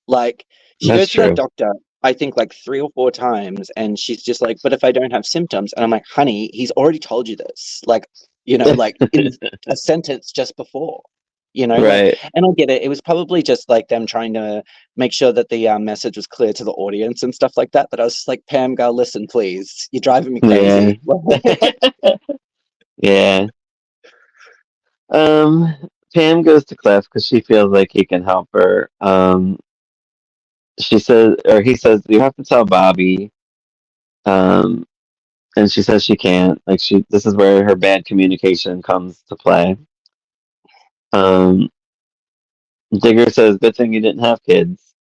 Like, she That's goes to that true. doctor, I think like 3 or 4 times, and she's just like, but if I don't have symptoms, and I'm like, honey, he's already told you this. Like, like in a sentence just before, like, Right. and I get it. It was probably just like them trying to make sure that the message was clear to the audience and stuff like that. But I was just like, Pam, girl, listen, please. You're driving me Yeah. crazy. Yeah. Um, Pam goes to Cliff because she feels like he can help her. She says, or he says, you have to tell Bobby. Um, and she says she can't. Like this is where her bad communication comes to play. Um, Digger says, "Good thing you didn't have kids."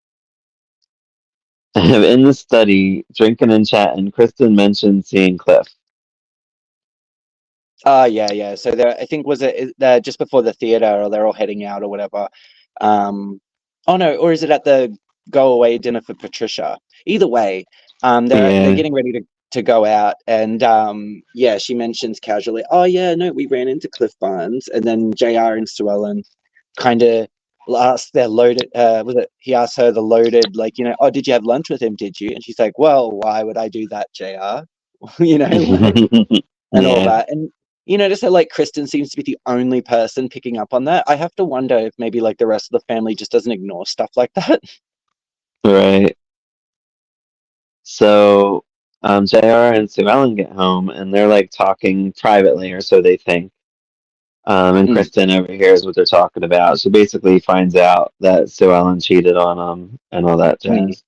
In the study, drinking and chatting, Kristen mentioned seeing Cliff. Yeah, yeah. So there, I think was it just before the theater, or they're all heading out or whatever. Um, oh no, or is it at the go away dinner for Patricia? Either way, they're Yeah, getting ready to go out, and yeah, she mentions casually, "Oh yeah, no, we ran into Cliff Barnes," and then Jr. and Sue Ellen kind of asked their loaded was it he asked her the loaded, like, oh, did you have lunch with him, did you? And she's like, well, why would I do that, JR? Like, and all Yeah, that. And just how like Kristen seems to be the only person picking up on that. I have to wonder if maybe like the rest of the family just doesn't ignore stuff like that. right. So, JR and Sue Ellen get home and they're like talking privately, or so they think. And Mm. Kristen overhears what they're talking about. She basically finds out that Sue Ellen cheated on him and all that Mm. jazz.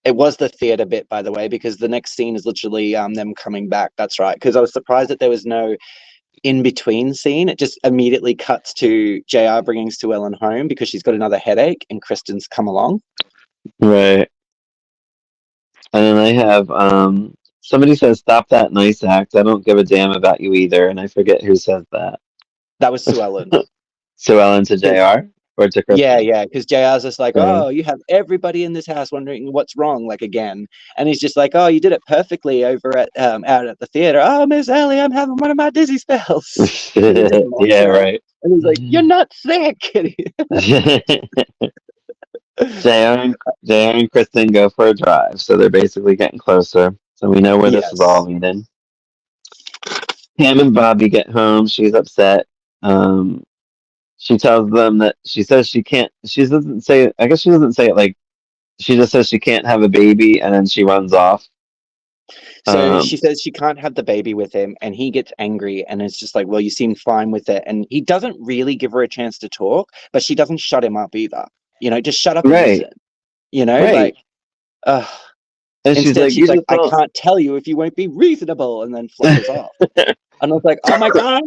It was the theater bit, by the way, because the next scene is literally them coming back. That's right. Because I was surprised that there was no in between scene. It just immediately cuts to JR bringing Sue Ellen home because she's got another headache and Kristen's come along. Right. And then I have somebody says, "Stop that nice act. I don't give a damn about you either." And I forget who says that. That was Sue Ellen. Sue Ellen to JR or to Yeah, Kristen? yeah, because JR's just like, Right. oh, you have everybody in this house wondering what's wrong, like again, and he's just like, oh, you did it perfectly over at out at the theater. Oh, Miss Ellie, I'm having one of my dizzy spells, and he just mocks Yeah, her, right. and he's like, you're not sick. JR and Kristen go for a drive, so they're basically getting closer. So we know where this is all Yes. leading. Pam and Bobby get home. She's upset. Um, she tells them that she says she can't. She doesn't say. I guess she doesn't say it like. She just says she can't have a baby, and then she runs off. So Um, she says she can't have the baby with him, and he gets angry, and it's just like, well, you seem fine with it, and he doesn't really give her a chance to talk, but she doesn't shut him up either. Just shut up and right, listen. right. Like, uh, And she's instead like, she's "You like, just I don't." can't tell you if you won't be reasonable, and then flutters off. And I was like, oh my god,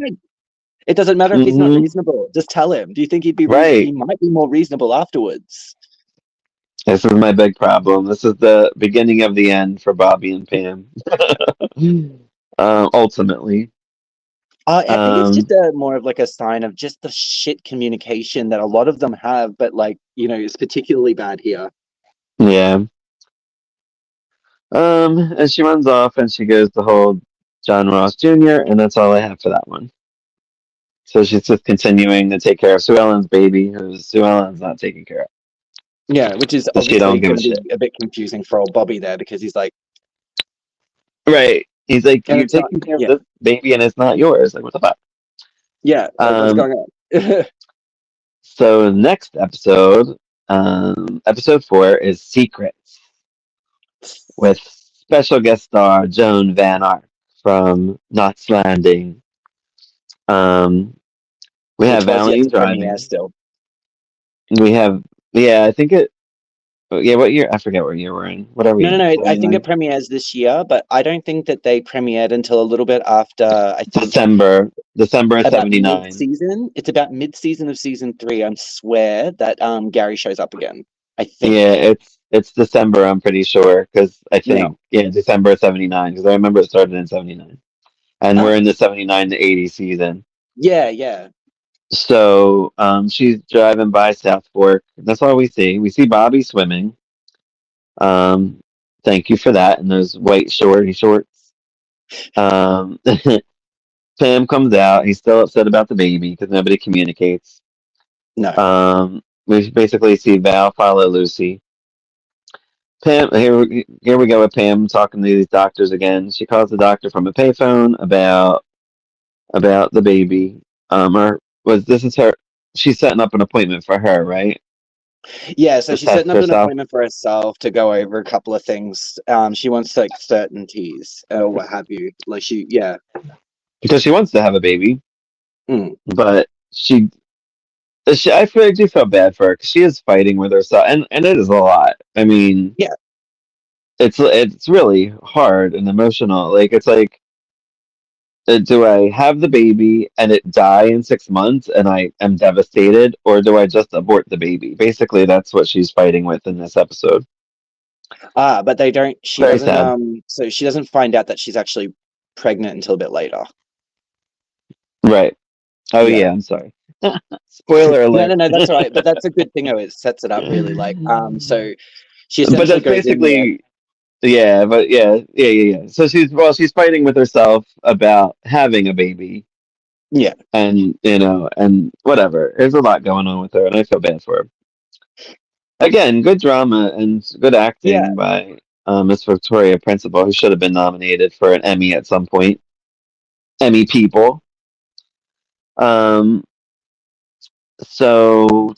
it doesn't matter if he's not Hmm. reasonable. Just tell him. Do you think he'd be he Right. might be more reasonable afterwards? This is my big problem. This is the beginning of the end for Bobby and Pam. Ultimately. I think it's Um, just a more of like a sign of just the shit communication that a lot of them have, but like, it's particularly bad here. yeah. And she runs off and she goes to hold John Ross Jr., and that's all I have for that one. So she's just continuing to take care of Sue Ellen's baby, who Sue Ellen's not taking care of. Yeah, which is So she don't obviously give a going to shit. be a bit confusing for old Bobby there because he's like, Right. He's like, and "You're it's not, taking care of yeah, this baby and it's not yours." Like, what the fuck? yeah, like what's Um, going on? so next episode, episode 4 is Secrets with special guest star Joan Van Ark from Knots Landing. Um, we have Which was yet Valine to premiere driving. still. We have, yeah, I think it, yeah, what year? I forget what year we're in. What are we No, no, in? no. I think it 79? premieres this year, but I don't think that they premiered until a little bit after, I think, December of about 79. mid-season. It's about mid-season of season 3. I swear that Gary shows up again. I Yeah, think. it's December, I'm pretty sure, because I Yeah. think, yeah, December of 79, because I remember it started in 79. And we're Ah, in the 79 to 80 season. yeah, yeah. So she's driving by South Fork. That's all we see. We see Bobby swimming. Um, thank you for that. And those white shorty shorts. Um, Pam comes out. He's still upset about the baby because nobody communicates. No. We basically see Val follow Lucy. Pam, here we go with Pam talking to these doctors again. She calls the doctor from a payphone about the baby. Or was this is her? She's setting up an appointment for her, right? Yeah, so To she's test setting up an herself appointment for herself to go over a couple of things. She wants like certainties or what have you. Like yeah. because she wants to have a baby, Mm. but I do feel bad for her because she is fighting with herself, and it is a lot. I mean, Yeah. it's really hard and emotional. Like it's like, do I have the baby and it die in 6 months and I am devastated, or do I just abort the baby? Basically, that's what she's fighting with in this episode. But they don't. She Very doesn't. sad. So she doesn't find out that she's actually pregnant until a bit later. Right. Oh Yeah. yeah. I'm sorry. Spoiler No, no, alert. no. That's all right. But that's a good thing. Oh, it sets it up really. Like, so she But essentially that's goes in there. basically, yeah. But yeah. So she's fighting with herself about having a baby, Yeah. and and whatever. There's a lot going on with her, and I feel bad for her. Again, good drama and good Yeah. acting by Miss Victoria Principal, who should have been nominated for an Emmy at some point. Emmy people. Um, so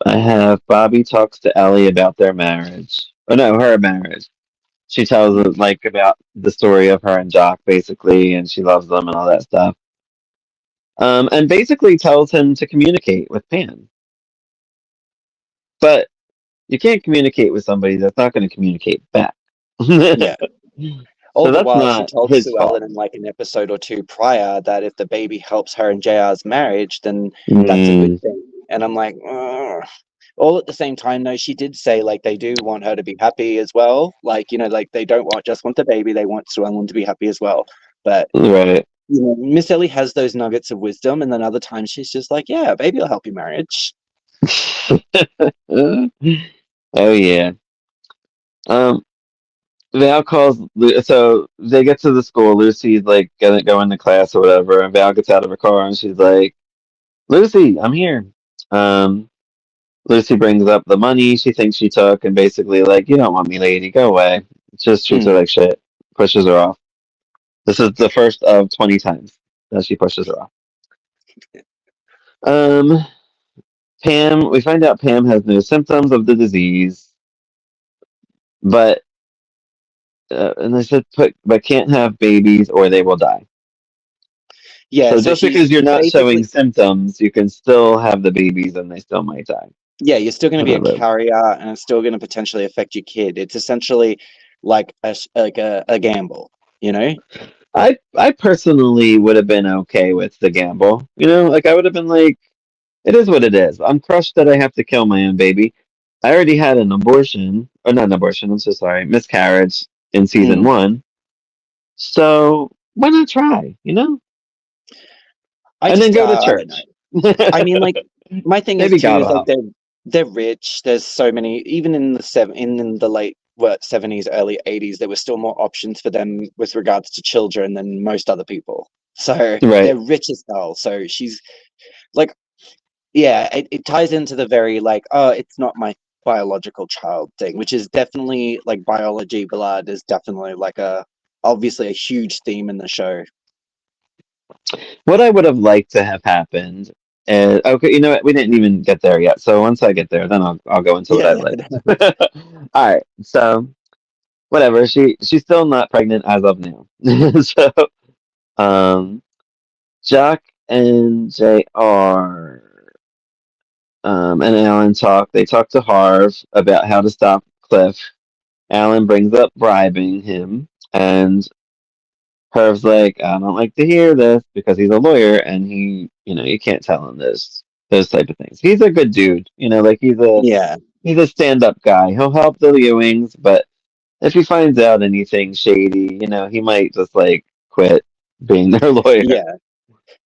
I have Bobby talks to Ellie about their marriage. Oh no, her marriage. She tells us like about the story of her and Jock basically, and she loves them and all that stuff. And basically tells him to communicate with Pam. But you can't communicate with somebody that's not going to communicate back. Yeah. All So the that's while, she not told his Sue fault. Ellen in like an episode or two prior that if the baby helps her and JR's marriage, then that's a good Mm, thing. And I'm like, ugh. All at the same time, though, she did say like they do want her to be happy as well. Like, like they don't just want the baby, they want Sue Ellen to be happy as well. But right. Miss Ellie has those nuggets of wisdom, and then other times she's just like, yeah, baby will help your marriage. Oh yeah. Um, Val calls. So they get to the school. Lucy's like gonna go into class or whatever, and Val gets out of her car and she's like, "Lucy, I'm here." Um, Lucy brings up the money she thinks she took, and basically like, "You don't want me, lady. Go away." Just treats her Mm. like shit. Pushes her off. This is the first of 20 times that she pushes her off. Um, Pam. We find out Pam has no symptoms of the disease, but and they said put but can't have babies or they will die. Yeah, So so just she's because you're not showing basically, symptoms, you can still have the babies and they still might die. yeah, you're still going to be a Whatever. carrier, and it's still going to potentially affect your kid. It's essentially like a gamble, you know? I personally would have been okay with the gamble. Like I would have been like, it is what it is. I'm crushed that I have to kill my own baby. I already had an abortion, or not an abortion. I'm so sorry, miscarriage in season Mm. one. So why not try? I And then just, go to I don't know. church. I mean, like, my thing is Maybe too God is will like help. they're rich. There's so many, even in the in the late what 70s, early 80s, there were still more options for them with regards to children than most other people. So Right. they're rich as hell. So she's like, yeah, it ties into the very like, oh, it's not my biological child thing, which is definitely like biology blood is definitely like obviously a huge theme in the show. What I would have liked to have happened is okay. You know what? We didn't even get there yet. So once I get there, then I'll go into what I Yeah. liked. All right. So whatever. She's still not pregnant as of now. So um, Jack and Jr. And Alan talk. They talk to Harv about how to stop Cliff. Alan brings up bribing him, and Harv's like, I don't like to hear this because he's a lawyer and you can't tell him those type of things. He's a good dude, like Yeah. he's a stand up guy. He'll help the Ewings, but if he finds out anything shady, he might just like quit being their lawyer. Yeah.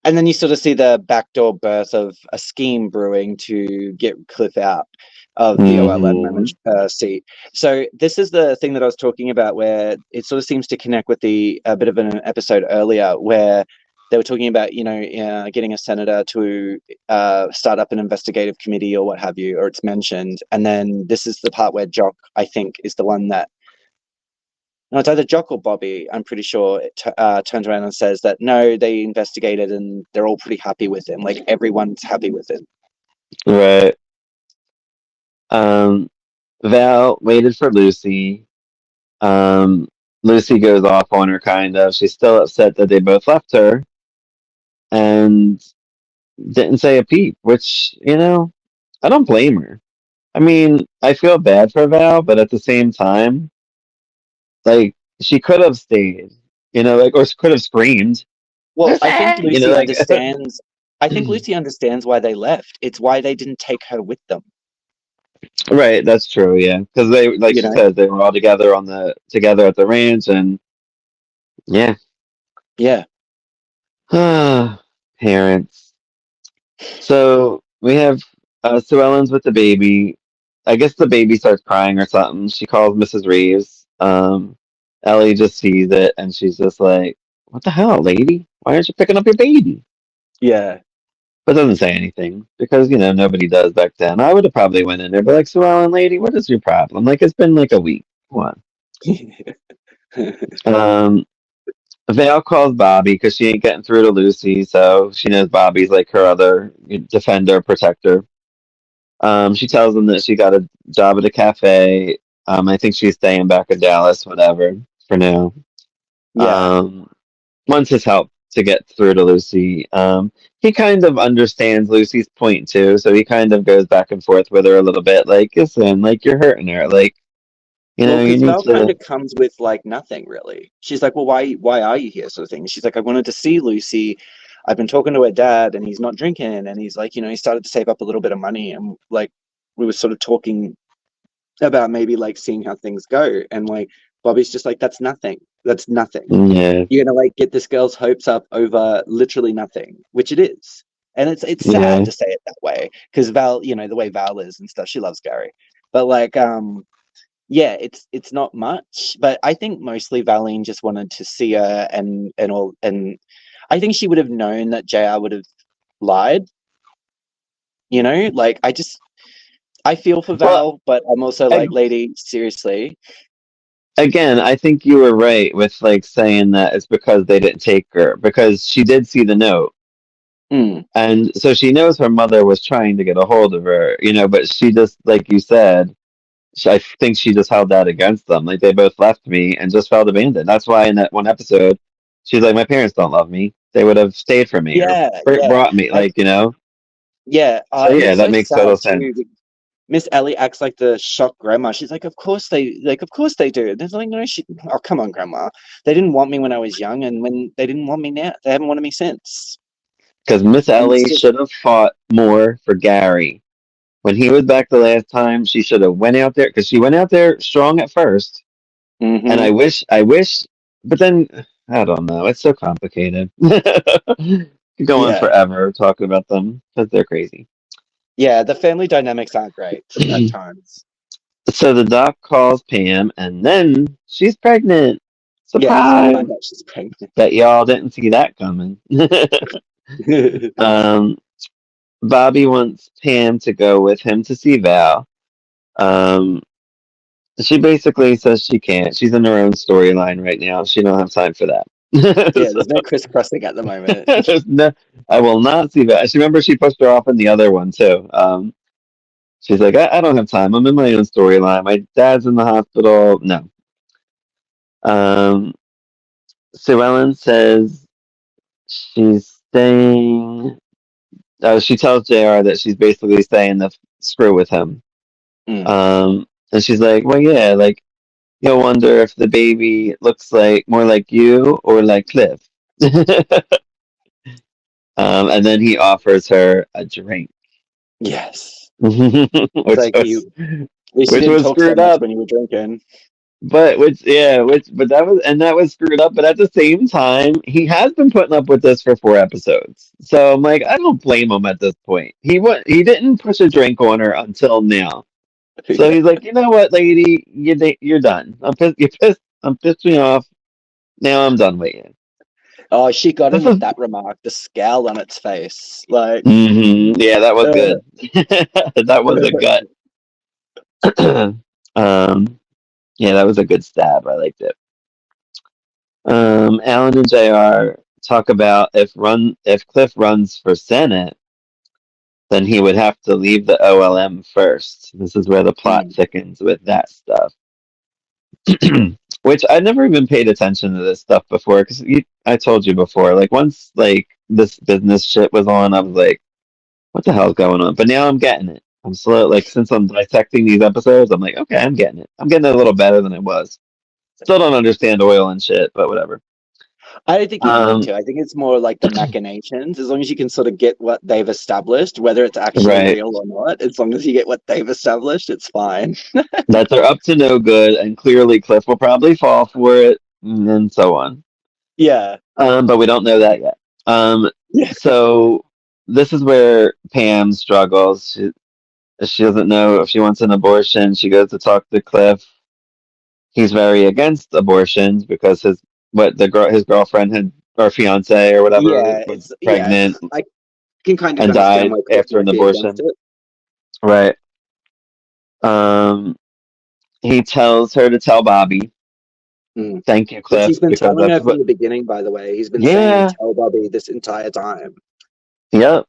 And then you sort of see the backdoor birth of a scheme brewing to get Cliff out of the OLM Hmm. seat. So this is the thing that I was talking about, where it sort of seems to connect with the a bit of an episode earlier, where they were talking about getting a senator to start up an investigative committee or what have you, or it's mentioned, and then this is the part where Jock, I think, is the one that no, it's either Jock or Bobby. I'm pretty sure it turns around and says that no, they investigated and they're all pretty happy with him. Like everyone's happy with him. Right. Um, Val waited for Lucy. Um, Lucy goes off on her, kind of. She's still upset that they both left her and didn't say a peep, which, I don't blame her. I mean, I feel bad for Val, but at the same time, like, she could have stayed, or she could have screamed, Well, Lucy! Like, I think Lucy understands why they left. It's why they didn't take her with them. right, that's true, yeah. Because they, like You she know? says, they were all together at the ranch, and yeah. Yeah. Parents. So we have Sue Ellen's with the baby. I guess the baby starts crying or something. She calls Mrs. Reeves. Ellie just sees it and she's just like, what the hell, lady? Why aren't you picking up your baby? Yeah. But doesn't say anything because nobody does back then. I would have probably went in there, but like, Sue Ellen, lady, what is your problem? Like, it's been like a week. Come on. Val calls Bobby because she ain't getting through to Lucy, so she knows Bobby's like her other defender, protector. She tells him that she got a job at a cafe. I think she's staying back in Dallas, whatever, for now. Yeah. Um, wants his help to get through to Lucy. He kind of understands Lucy's point too, so he kind of goes back and forth with her a little bit, like, listen, like you're hurting her, like, Well, you because need Val kind to. of comes with like nothing really. She's like, "Well, why are you here?" Sort of thing. She's like, "I wanted to see Lucy. I've been talking to her dad, and he's not drinking, and he's like, he started to save up a little bit of money, and like, we were sort of talking about maybe like seeing how things go, and like, Bobby's just like, that's nothing. That's nothing. Yeah, You're gonna like get this girl's hopes up over literally nothing, which it is." And it's sad yeah. to say it that way because Val, the way Val is and stuff, she loves Gary, but like, yeah, it's not much, but I think mostly Valine just wanted to see her and all, and I think she would have known that JR would have lied. Like I feel for Well, Val, but I'm also I, like, lady, seriously. again, I think you were right with like saying that it's because they didn't take her because she did see the note. Mm, And so she knows her mother was trying to get a hold of her, but she just, like you said, I think she just held that against them. Like they both left me and just felt abandoned. That's why in that one episode, she's like, my parents don't love me. They would have stayed for me or yeah, yeah, brought me, I like. yeah, So and yeah, it's that so makes sad total sense. too. Miss Ellie acts like the shocked grandma. She's like, of course they do. There's like, no, oh, come on, grandma. They didn't want me when I was young, and when they didn't want me now, they haven't wanted me since. Because Miss And it's Ellie just, should have fought more for Gary. When he was back the last time, she should have went out there because she went out there strong at first. And hmm I wish, but then I don't know. It's so complicated. Could go on yeah, forever talking about them because they're crazy. yeah. The family dynamics aren't great at times. So the doc calls Pam, and then she's pregnant. Yes, we Surprise! find out she's pregnant. Bet y'all didn't see that coming. um, Bobby wants Pam to go with him to see Val. Um, she basically says she can't. She's in her own storyline right now. She don't have time for that. Yeah, there's no crisscrossing at the moment. There's no, I will not see Val. She remember she pushed her off in the other one too. She's like, I don't have time. I'm in my own storyline. My dad's in the hospital. No. Um, Sue Ellen says she's staying. She tells JR that she's basically staying the screw with him. Mm. And she's like, well, yeah, like you'll wonder if the baby looks like more like you or like Cliff. And then he offers her a drink, Yes, it's which like was at least you which didn't was talk so screwed much up. when you were drinking. But that was screwed up. But at the same time, he has been putting up with this for 4 episodes. So I'm like, I don't blame him at this point. He didn't push a drink on her until now. So Yeah. he's like, you know what, lady, you're done. I'm pissed. You're pissed. I'm pissed me off. Now I'm done with you. Oh, she got him This with is that remark, the scowl on its face. Like, Yeah, that was uh, good. That was a gut. um, yeah, that was a good stab. I liked it. Alan and JR talk about if Cliff runs for Senate, then he would have to leave the OLM first. This is where the plot mm, thickens with that stuff. Which I never even paid attention to this stuff before because I told you before. Like once like this business shit was on, I was like, "What the hell's going on?" But now I'm getting it. I'm slow. Like since I'm dissecting these episodes, I'm like, okay, I'm getting it. I'm getting it a little better than it was. Still don't understand oil and shit, but whatever. I don't think you need Um, to. I think it's more like the machinations. As long as you can sort of get what they've established, whether it's actually right. real or not, as long as you get what they've established, it's fine. That they're up to no good, and clearly Cliff will probably fall for it, and so on. Yeah. But we don't know that yet. Yeah. So this is where Pam struggles. She doesn't know if she wants an abortion. She goes to talk to Cliff. He's very against abortions because his girlfriend had or fiance or whatever Yeah, was yeah. pregnant I can kind of and understand died why people after an might be against abortion. it. Right. Um, he tells her to tell Bobby, Mm. "Thank you, Which Cliff," he's been because telling that's her from what. the beginning, by the way. He's been saying, Yeah. tell Bobby this entire time. Yep.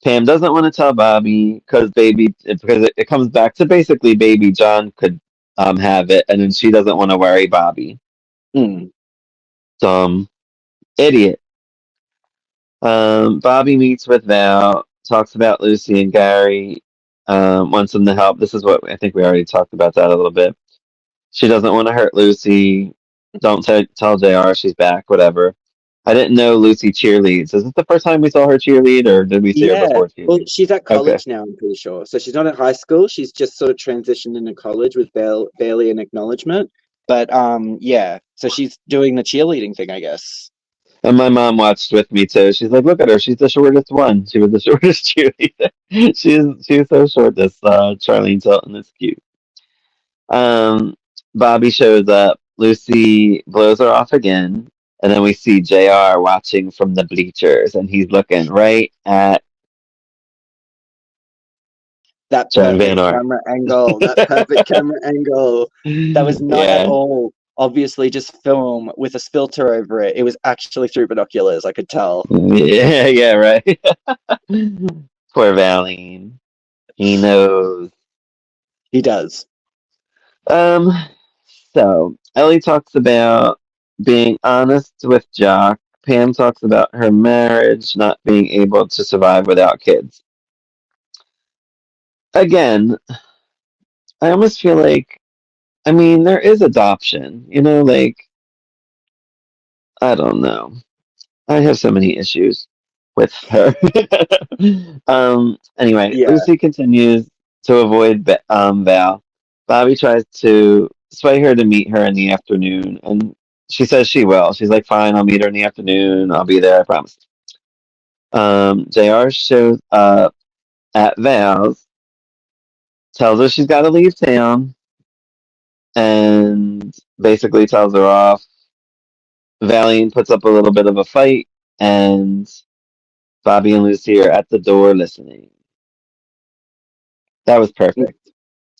Pam doesn't want to tell Bobby because it comes back to basically baby John could have it, and then she doesn't want to worry Bobby. Mm. Dumb idiot. Bobby meets with Val, talks about Lucy and Gary, wants them to help. This is what I think we already talked about that a little bit. She doesn't want to hurt Lucy. Don't tell JR she's back, whatever. I didn't know Lucy cheerleads. Is this the first time we saw her cheerlead, or did we see her Yeah. before Well, cheerlead? she's at Okay. college now, I'm pretty sure. So she's not at high school. She's just sort of transitioned into college with barely an acknowledgement. But yeah. So she's doing the cheerleading thing, I guess. And my mom watched with me too. She's like, "Look at her. She's the shortest one. She was the shortest cheerleader. She's so short. This Charlene Tilton is cute." Um, Bobby shows up. Lucy blows her off again, and then we see Jr. watching from the bleachers, and he's looking right at That Joan Van perfect Art. camera angle. That perfect camera angle. That was not at Yeah, all obviously just film with a filter over it. It was actually through binoculars. I could tell. yeah, yeah, right. Poor Valine. He knows. He does. Um, so Ellie talks about being honest with Jock. Pam talks about her marriage not being able to survive without kids. Again, I almost feel like, I mean, there is adoption, like, I don't know. I have so many issues with her. Anyway, Yeah. Lucy continues to avoid Val. Bobby tries to sway her to meet her in the afternoon, and she says she will. She's like, "Fine, I'll meet her in the afternoon. I'll be there, I promise." JR shows up at Val's, tells her she's got to leave town, and basically tells her off. Valian puts up a little bit of a fight, and Bobby and Lucy are at the door listening. That was perfect.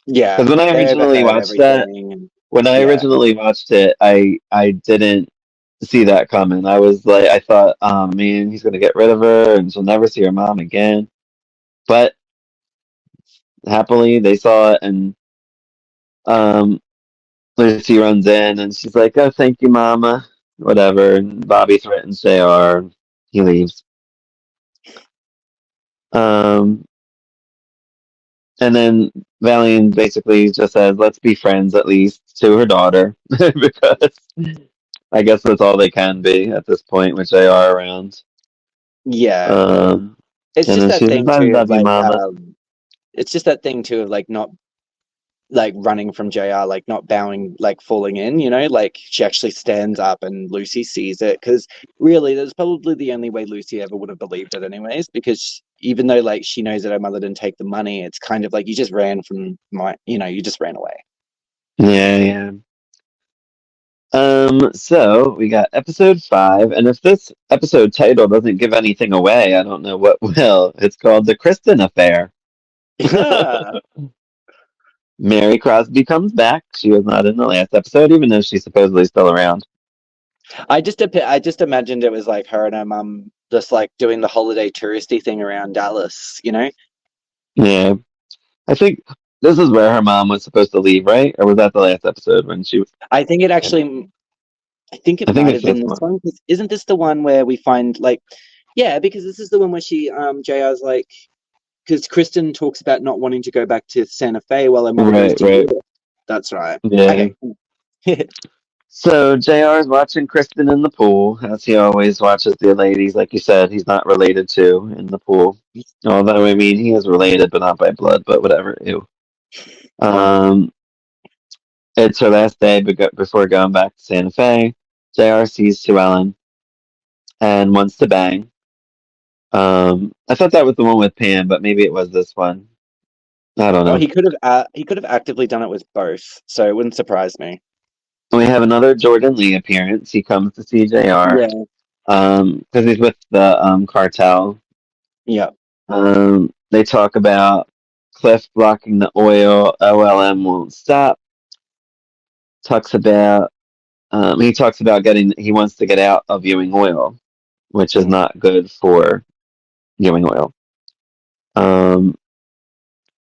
Yeah. Because when I They originally overheard watched that, everything. And when I yeah. originally watched it, I didn't see that coming. I thought, oh man, he's gonna get rid of her, and she'll never see her mom again. But happily, they saw it, and um, Lucy runs in, and she's like, "Oh, thank you, Mama." Whatever. And Bobby threatens Jr. He leaves. Um, and then Valian basically just says, "Let's be friends at least," to her daughter because I guess that's all they can be at this point, which they are around. Yeah. Um, It's and just then that she's like, thing "I too of love you, like Mama." it's just that thing too of like not like running from JR, like not bowing, like falling in, like she actually stands up and Lucy sees it. Because really, that's probably the only way Lucy ever would have believed it, anyways. Because even though like she knows that her mother didn't take the money, it's kind of like you just ran from you just ran away. Yeah, yeah. So we got episode 5, and if this episode title doesn't give anything away, I don't know what will. It's called The Kristen Affair. Yeah. Mary Crosby comes back. She was not in the last episode, even though she's supposedly still around. I just imagined it was like her and her mum just like doing the holiday touristy thing around Dallas. Yeah. I think this is where her mom was supposed to leave, right? Or was that the last episode when she was. I think it actually I think it I think might it's have been this this one. one. 'Cause isn't this the one where we find like, yeah, because this is the one where she, JR's like, because Kristen talks about not wanting to go back to Santa Fe while her mother goes Right, to right. Europe. That's right. Yeah. Okay. So JR is watching Kristen in the pool, as he always watches the ladies. Like you said, he's not related to in the pool. Although, I mean, he is related, but not by blood, but whatever. Ew. Um, it's her last day before going back to Santa Fe. JR sees Sue Ellen and wants to bang. I thought that was the one with Pam, but maybe it was this one. I don't Oh, know. he could have actively done it with both, so it wouldn't surprise me. We have another Jordan Lee appearance. He comes to see JR. Yeah. because he's with the cartel. Yeah. They talk about Cliff blocking the oil. OLM won't stop. Talks about he talks about getting. He wants to get out of Ewing Oil, which is Mm. not good for Ewing Oil. Um,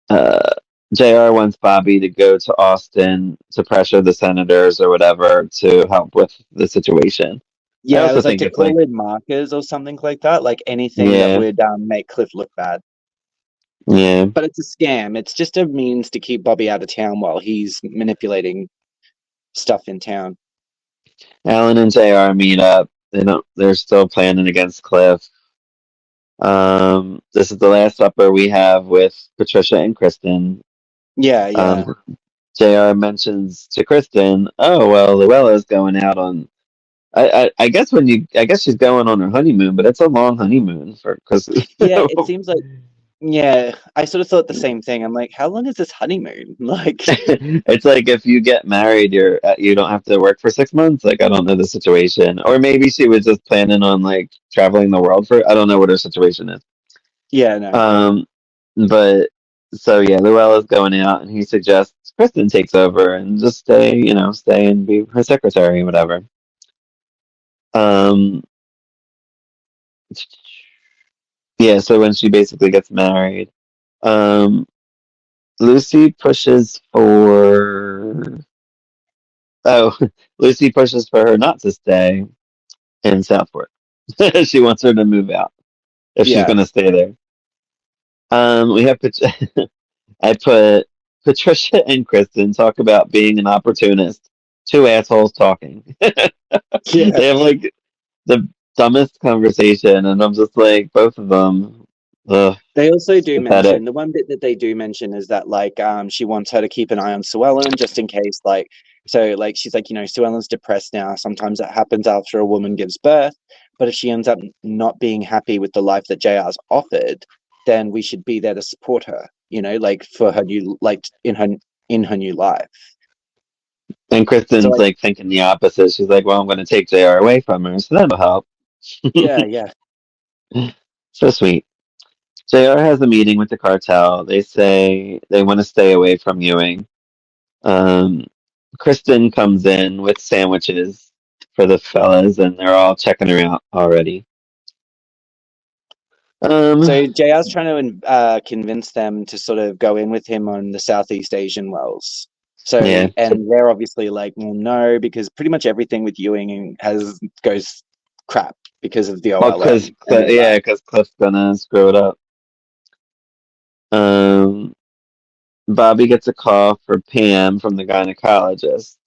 uh, JR wants Bobby to go to Austin to pressure the senators or whatever to help with the situation. I Yeah, it also was like think to it's like, call in markers or something like that, like anything that yeah, would make Cliff look bad. yeah. But it's a scam. It's just a means to keep Bobby out of town while he's manipulating stuff in town. Alan and JR meet up. They don't. They're still planning against Cliff. This is the last supper we have with Patricia and Kristen. Yeah, yeah. Um, JR mentions to Kristen, "Oh well, Luella's going out on. I guess I guess she's going on her honeymoon, but it's a long honeymoon for because Yeah, it seems like yeah, I sort of thought the same thing. I'm like, how long is this honeymoon? Like, it's like if you get married, you don't have to work for 6 months. Like I don't know the situation, or maybe she was just planning on like traveling the world for. I don't know what her situation is. yeah, no. Um, but so yeah, Luella's going out, and he suggests Kristen takes over and just stay, stay and be her secretary, whatever. Um, yeah. So when she basically gets married, um, Lucy pushes for. Oh, Lucy pushes for her not to stay in Southport. She wants her to move out if she's Yeah. going to stay there. We have I put Patricia and Kristen talk about being an opportunist. Two assholes talking. Yeah. They have like the dumbest conversation, and I'm just like, both of them, ugh, They also do pathetic. mention the one bit that they do mention is that like she wants her to keep an eye on Sue Ellen just in case like she's like, Sue Ellen's depressed now. Sometimes that happens after a woman gives birth, but if she ends up not being happy with the life that JR's offered, then we should be there to support her, like for her new like in her new life. And So Kristen's like like thinking the opposite. She's like, well, I'm going to take JR away from her, so that'll help. yeah, yeah. So sweet. JR has a meeting with the cartel. They say they want to stay away from Ewing. Um, Kristen comes in with sandwiches for the fellas, and they're all checking her out already. Um, So JR's trying to convince them to sort of go in with him on the Southeast Asian wells. So, yeah. and they're obviously like, well, no, because pretty much everything with Ewing goes crap because of the Well, because OLM and all that. yeah, because Cliff's gonna screw it up. Um, Bobby gets a call for Pam from the gynecologist.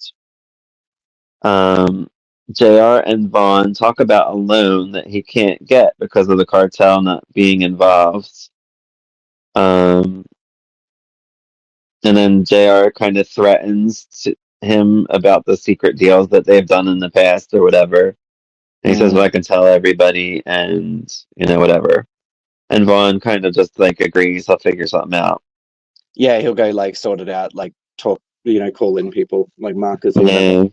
Um, JR and Vaughn talk about a loan that he can't get because of the cartel not being involved. Um, and then JR kind of threatens him about the secret deals that they've done in the past or whatever. And he says, well, Mm. I can tell everybody and, whatever. And Vaughn kind of just like agrees he'll figure something out. Yeah, he'll go like sort it out, like talk, call in people like Marcus or whatever. Yeah.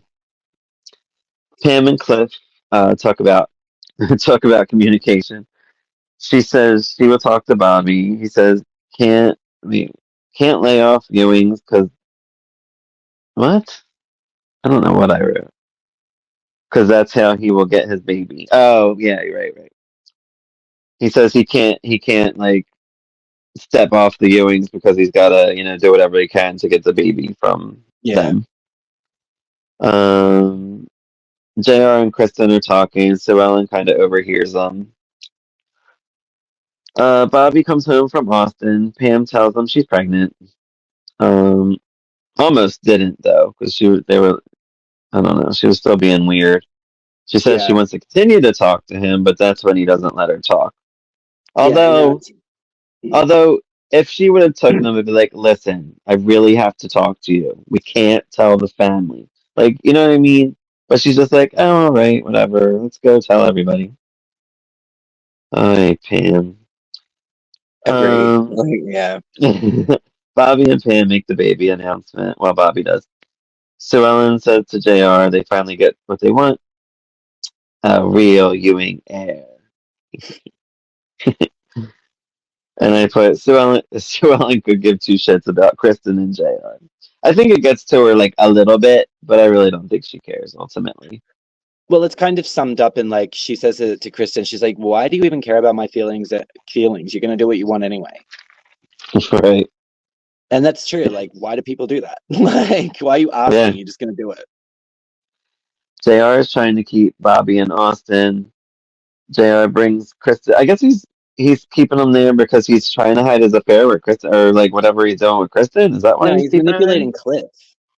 Pam and Cliff talk about talk about communication. She says she will talk to Bobby. He says can't I mean, can't lay off Ewings because what? I don't know what I wrote. Because that's how he will get his baby. Oh yeah, you're right, right. He says he can't like step off the Ewings because he's gotta do whatever he can to get the baby from Yeah. them. Um, Jr. and Kristen are talking, so Ellen kind of overhears them. Bobby comes home from Austin. Pam tells him she's pregnant. Um, almost didn't though, because they were I don't know, she was still being weird. She says she Yeah. wants to continue to talk to him, but that's when he doesn't let her talk. Yeah. And Although, that's although if she would have took him and be like, "Listen, I really have to talk to you. We can't tell the family." Like, you know what I mean? But she's just like, "Oh, all right, whatever. Let's go tell everybody." All right, Pam. agreed. Um, Like, yeah. Bobby and Pam make the baby announcement. Well, Bobby does. Sue Ellen says to JR they finally get what they want. A real Ewing heir. And I put Sue Ellen could give two shits about Kristen and JR. I think it gets to her like a little bit, but I really don't think she cares ultimately. Well, it's kind of summed up in like she says it to Kristen. She's like, "Why do you even care about my feelings? Feelings? You're gonna do what you want anyway." Right. And that's true. Like, why do people do that? Like, why are you Yeah. asking? You're just gonna do it. JR is trying to keep Bobby in Austin. JR brings Kristen. I guess he's keeping him there because he's trying to hide his affair with Kristen or like whatever he's doing with Kristen. Is that why No, he's he's keeping her there? manipulating Cliff.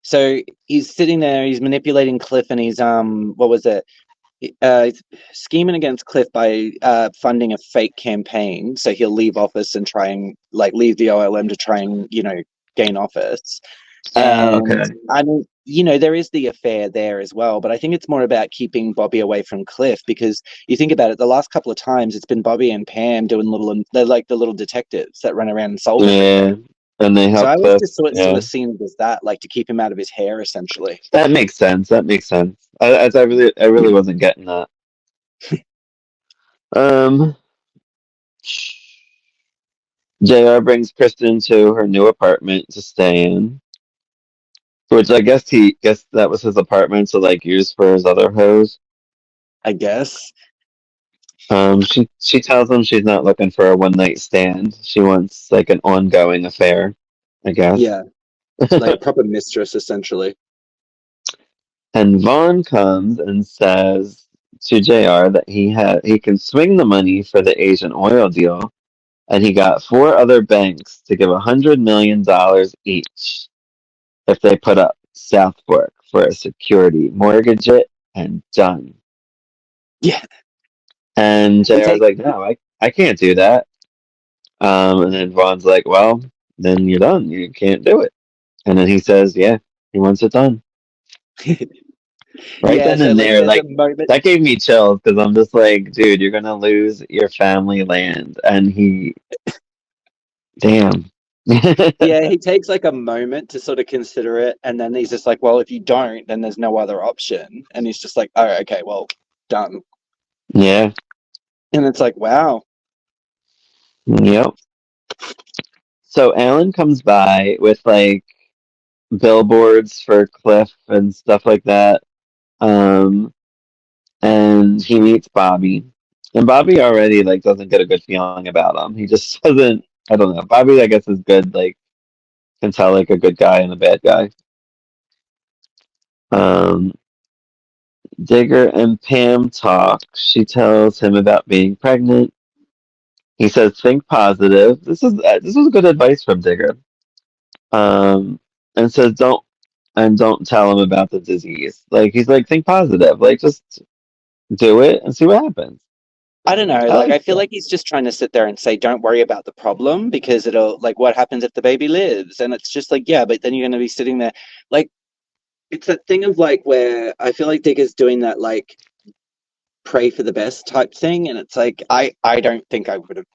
So he's sitting there. He's manipulating Cliff, and he's what was it? He's scheming against Cliff by funding a fake campaign. So he'll leave office and try and like leave the OLM to try and gain office. Oh, And okay. I mean, there is the affair there as well, but I think it's more about keeping Bobby away from Cliff because you think about it, the last couple of times it's been Bobby and Pam doing they're like the little detectives that run around and solve Yeah. everything. And they So help I always Cliff. just sort Yeah. of seen it as that, like to keep him out of his hair, essentially. That makes sense. That makes sense. I really wasn't getting that. Um, JR brings Kristen to her new apartment to stay in, which I guess he guess that was his apartment to like use for his other hoes. I guess. She tells him she's not looking for a one night stand. She wants like an ongoing affair, I guess. Yeah, like a proper mistress, essentially. And Vaughn comes and says to JR that he can swing the money for the Asian oil deal, and he got four other banks to give $100 million each if they put up South Fork for a security, mortgage it, and done. Yeah, And he JR's take. like, no, I can't do that. And then Vaughn's like, well, then you're done. You can't do it. And then he says, yeah, he wants it done. Right Yeah, then so and like there, there's a like, moment. that gave me chills because I'm just like, dude, you're going to lose your family land. And damn. Yeah, he takes like a moment to sort of consider it, and then he's just like, "Well, if you don't, then there's no other option." And he's just like, "Oh, okay, well, done." Yeah. And it's like, wow, Yep. So Alan comes by with like billboards for Cliff and stuff like that. Um, and he meets Bobby. And Bobby already like doesn't get a good feeling about him. He just doesn't. I don't know. Bobby, I guess, is good. Like can tell like a good guy and a bad guy. Um, Digger and Pam talk. She tells him about being pregnant. He says, "Think positive." This was good advice from Digger. Um, and says, "Don't tell him about the disease." Like he's like, "Think positive. Like just do it and see what happens." I don't know. I Like, like I feel that. like he's just trying to sit there and say, "Don't worry about the problem because it'll like what happens if the baby lives?" And it's just like, yeah, but then you're going to be sitting there, like it's that thing of like where I feel like Digger's doing that like pray for the best type thing, and it's like I don't think I would have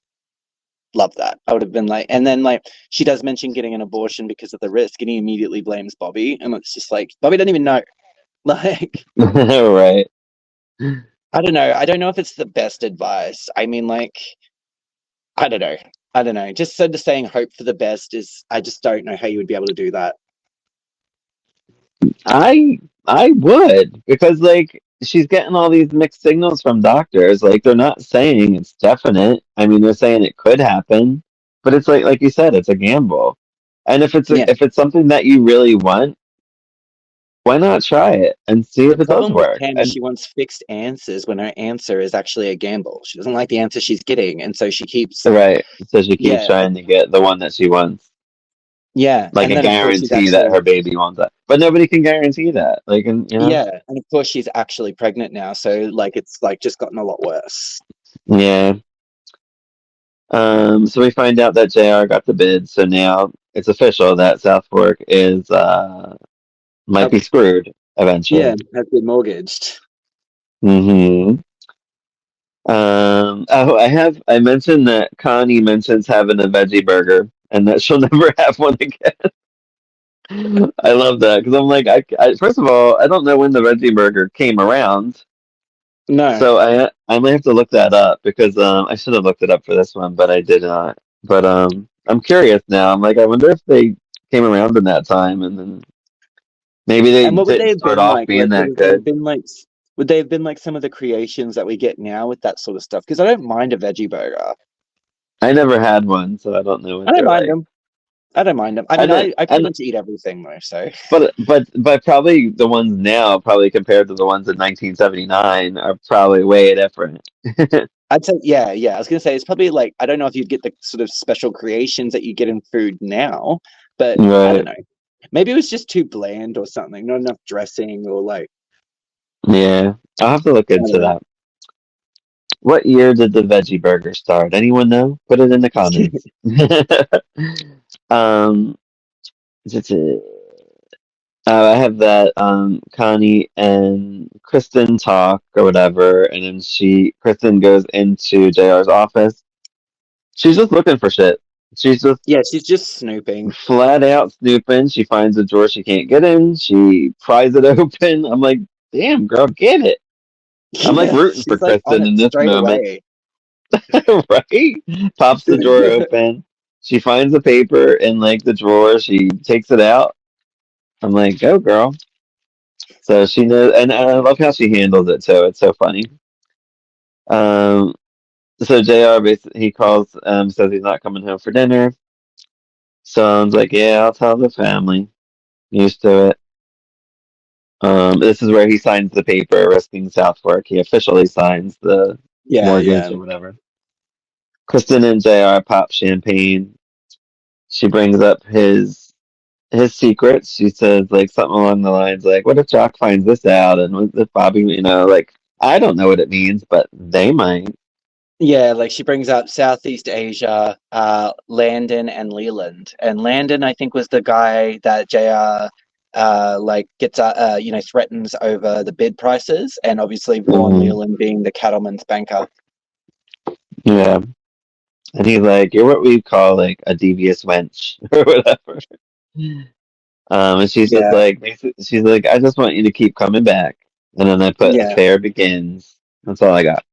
love that. I would have been like, and then like she does mention getting an abortion because of the risk, and he immediately blames Bobby, and it's just like Bobby doesn't even know. Like, Right. I don't know. I don't know if it's the best advice. I mean, like, I don't know. I don't know. Just sort of saying hope for the best is. I just don't know how you would be able to do that. I would because like she's getting all these mixed signals from doctors. Like they're not saying it's definite. I mean, they're saying it could happen, but it's like you said, it's a gamble. And Yeah. if it's something that you really want, why not try it and see The if it does problem with work? Pam is And she wants fixed answers when her answer is actually a gamble. She doesn't like the answer she's getting, and so she keeps, right, so she keeps yeah, trying to get the one that she wants, yeah, like and a then of course she's guarantee that actually her baby wants that. But nobody can guarantee that. Like, and Yeah, and of course she's actually pregnant now, so like it's like just gotten a lot worse. yeah. So we find out that JR got the bid, so now it's official that South Fork is might Uh, be screwed yeah, eventually. has been mortgaged. Hmm. Oh, I mentioned that Connie mentions having a veggie burger and that she'll never have one again. I love that because I'm like, first of all, I don't know when the veggie burger came around, No. So I might have to look that up because I should have looked it up for this one, but I did not. But I'm curious now. I'm like, I wonder if they came around in that time, and then maybe they And what would they didn't have start been off like? being Like, that good. would they have been like some of the creations that we get now with that sort of stuff? Because I don't mind a veggie burger. I never had one, so I don't know I what don't they're mind like. them. I don't mind them. I I mean, don't, I pretty and much eat everything though, so but probably the ones now, probably compared to the ones in 1979, are probably way different. I'd say yeah, yeah. I was gonna say it's probably like I don't know if you'd get the sort of special creations that you get in food now, but I don't Right. know. Maybe it was just too bland or something, not enough dressing or like Yeah. I'll have to look I into don't that. What year did the veggie burger start? Anyone know? Put it in the know. comments. um, it's- I have that Connie and Kristen talk or whatever, and then Kristen goes into JR's office. She's just looking for shit. She's just Yeah, she's just snooping. flat out snooping. She finds a drawer she can't get in. She pries it open. I'm like, damn, girl, get it. I'm like Yeah, rooting for she's like on Kristen it in this straight moment, away. right? Pops the drawer open. She finds the paper in like the drawer. She takes it out. I'm like, go, girl. So she knows, and I love how she handles it too. It's so funny. Um, so Jr. Basically, he calls, says he's not coming home for dinner. So I was like, yeah, I'll tell the family. Used to it. This is where he signs the paper, risking Southwark. He officially signs the Yeah, mortgage yeah. or whatever. Kristen and Jr. pop champagne. She brings up his secrets. She says like something along the lines like, "What if Jock finds this out?" And what if Bobby, like I don't know what it means, but they might. Yeah, like she brings up Southeast Asia, Landon and Leland. And Landon, I think, was the guy that JR like gets threatens over the bid prices, and obviously Vaughan Hmm. Leland being the cattleman's banker. Yeah, and he's like, "You're what we call like a devious wench or whatever." And she's just Yeah, like, she's like, "I just want you to keep coming back." And then I put yeah, affair begins. That's all I got.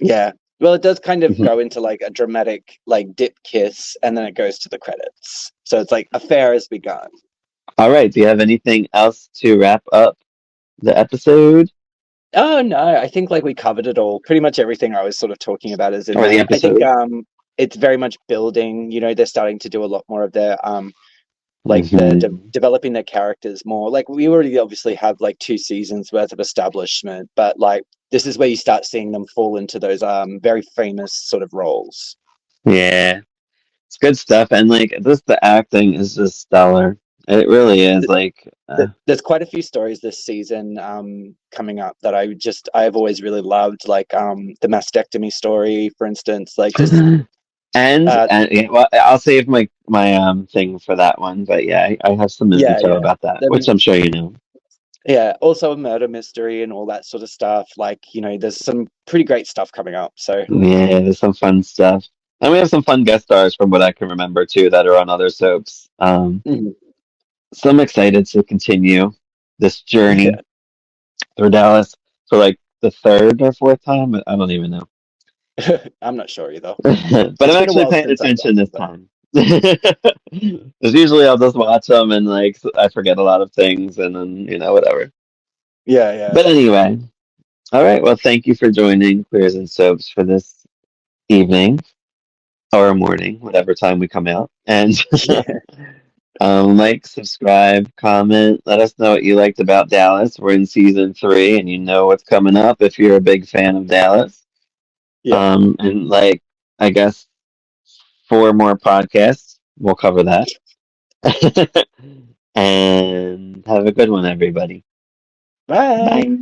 yeah. Well, it does kind of go into like a dramatic like dip kiss, and then it goes to the credits. So it's like affair has begun. All right. Do you have anything else to wrap up the episode Oh no, I think like we covered it all. Pretty much everything I was sort of talking about is in or the there. I think episode? it's very much building, they're starting to do a lot more of their like the Hmm. developing their characters more. Like we already obviously have like 2 seasons worth of establishment, but like this is where you start seeing them fall into those very famous sort of roles. Yeah. It's good stuff, and like this, the acting is just stellar. It really is. Like, There's quite a few stories this season coming up that I've always really loved, like the mastectomy story, for instance, like just and uh yeah, well, I'll save my thing for that one. But yeah, I have some yeah, info yeah. about that, which Then I'm sure you know. yeah, also a murder mystery and all that sort of stuff. Like, there's some pretty great stuff coming up. So Yeah, there's some fun stuff, and we have some fun guest stars from what I can remember too that are on other soaps. mhm. So I'm excited to continue this Yeah. journey through Dallas for like the third or fourth time. I don't even know. I'm not sure either. But I'm It's been a actually while paying since I've attention watched this them. time. Because usually I'll just watch them and like I forget a lot of things and then whatever. Yeah, yeah. But anyway, all right. Well, thank you for joining Queers and Soaps for this evening or morning, whatever time we come out. And Yeah. like, subscribe, comment. Let us know what you liked about Dallas. We're in season 3, and you know what's coming up if you're a big fan of Dallas. Yeah. And like I guess 4 more podcasts. We'll cover that. And have a good one, everybody. Bye. Bye.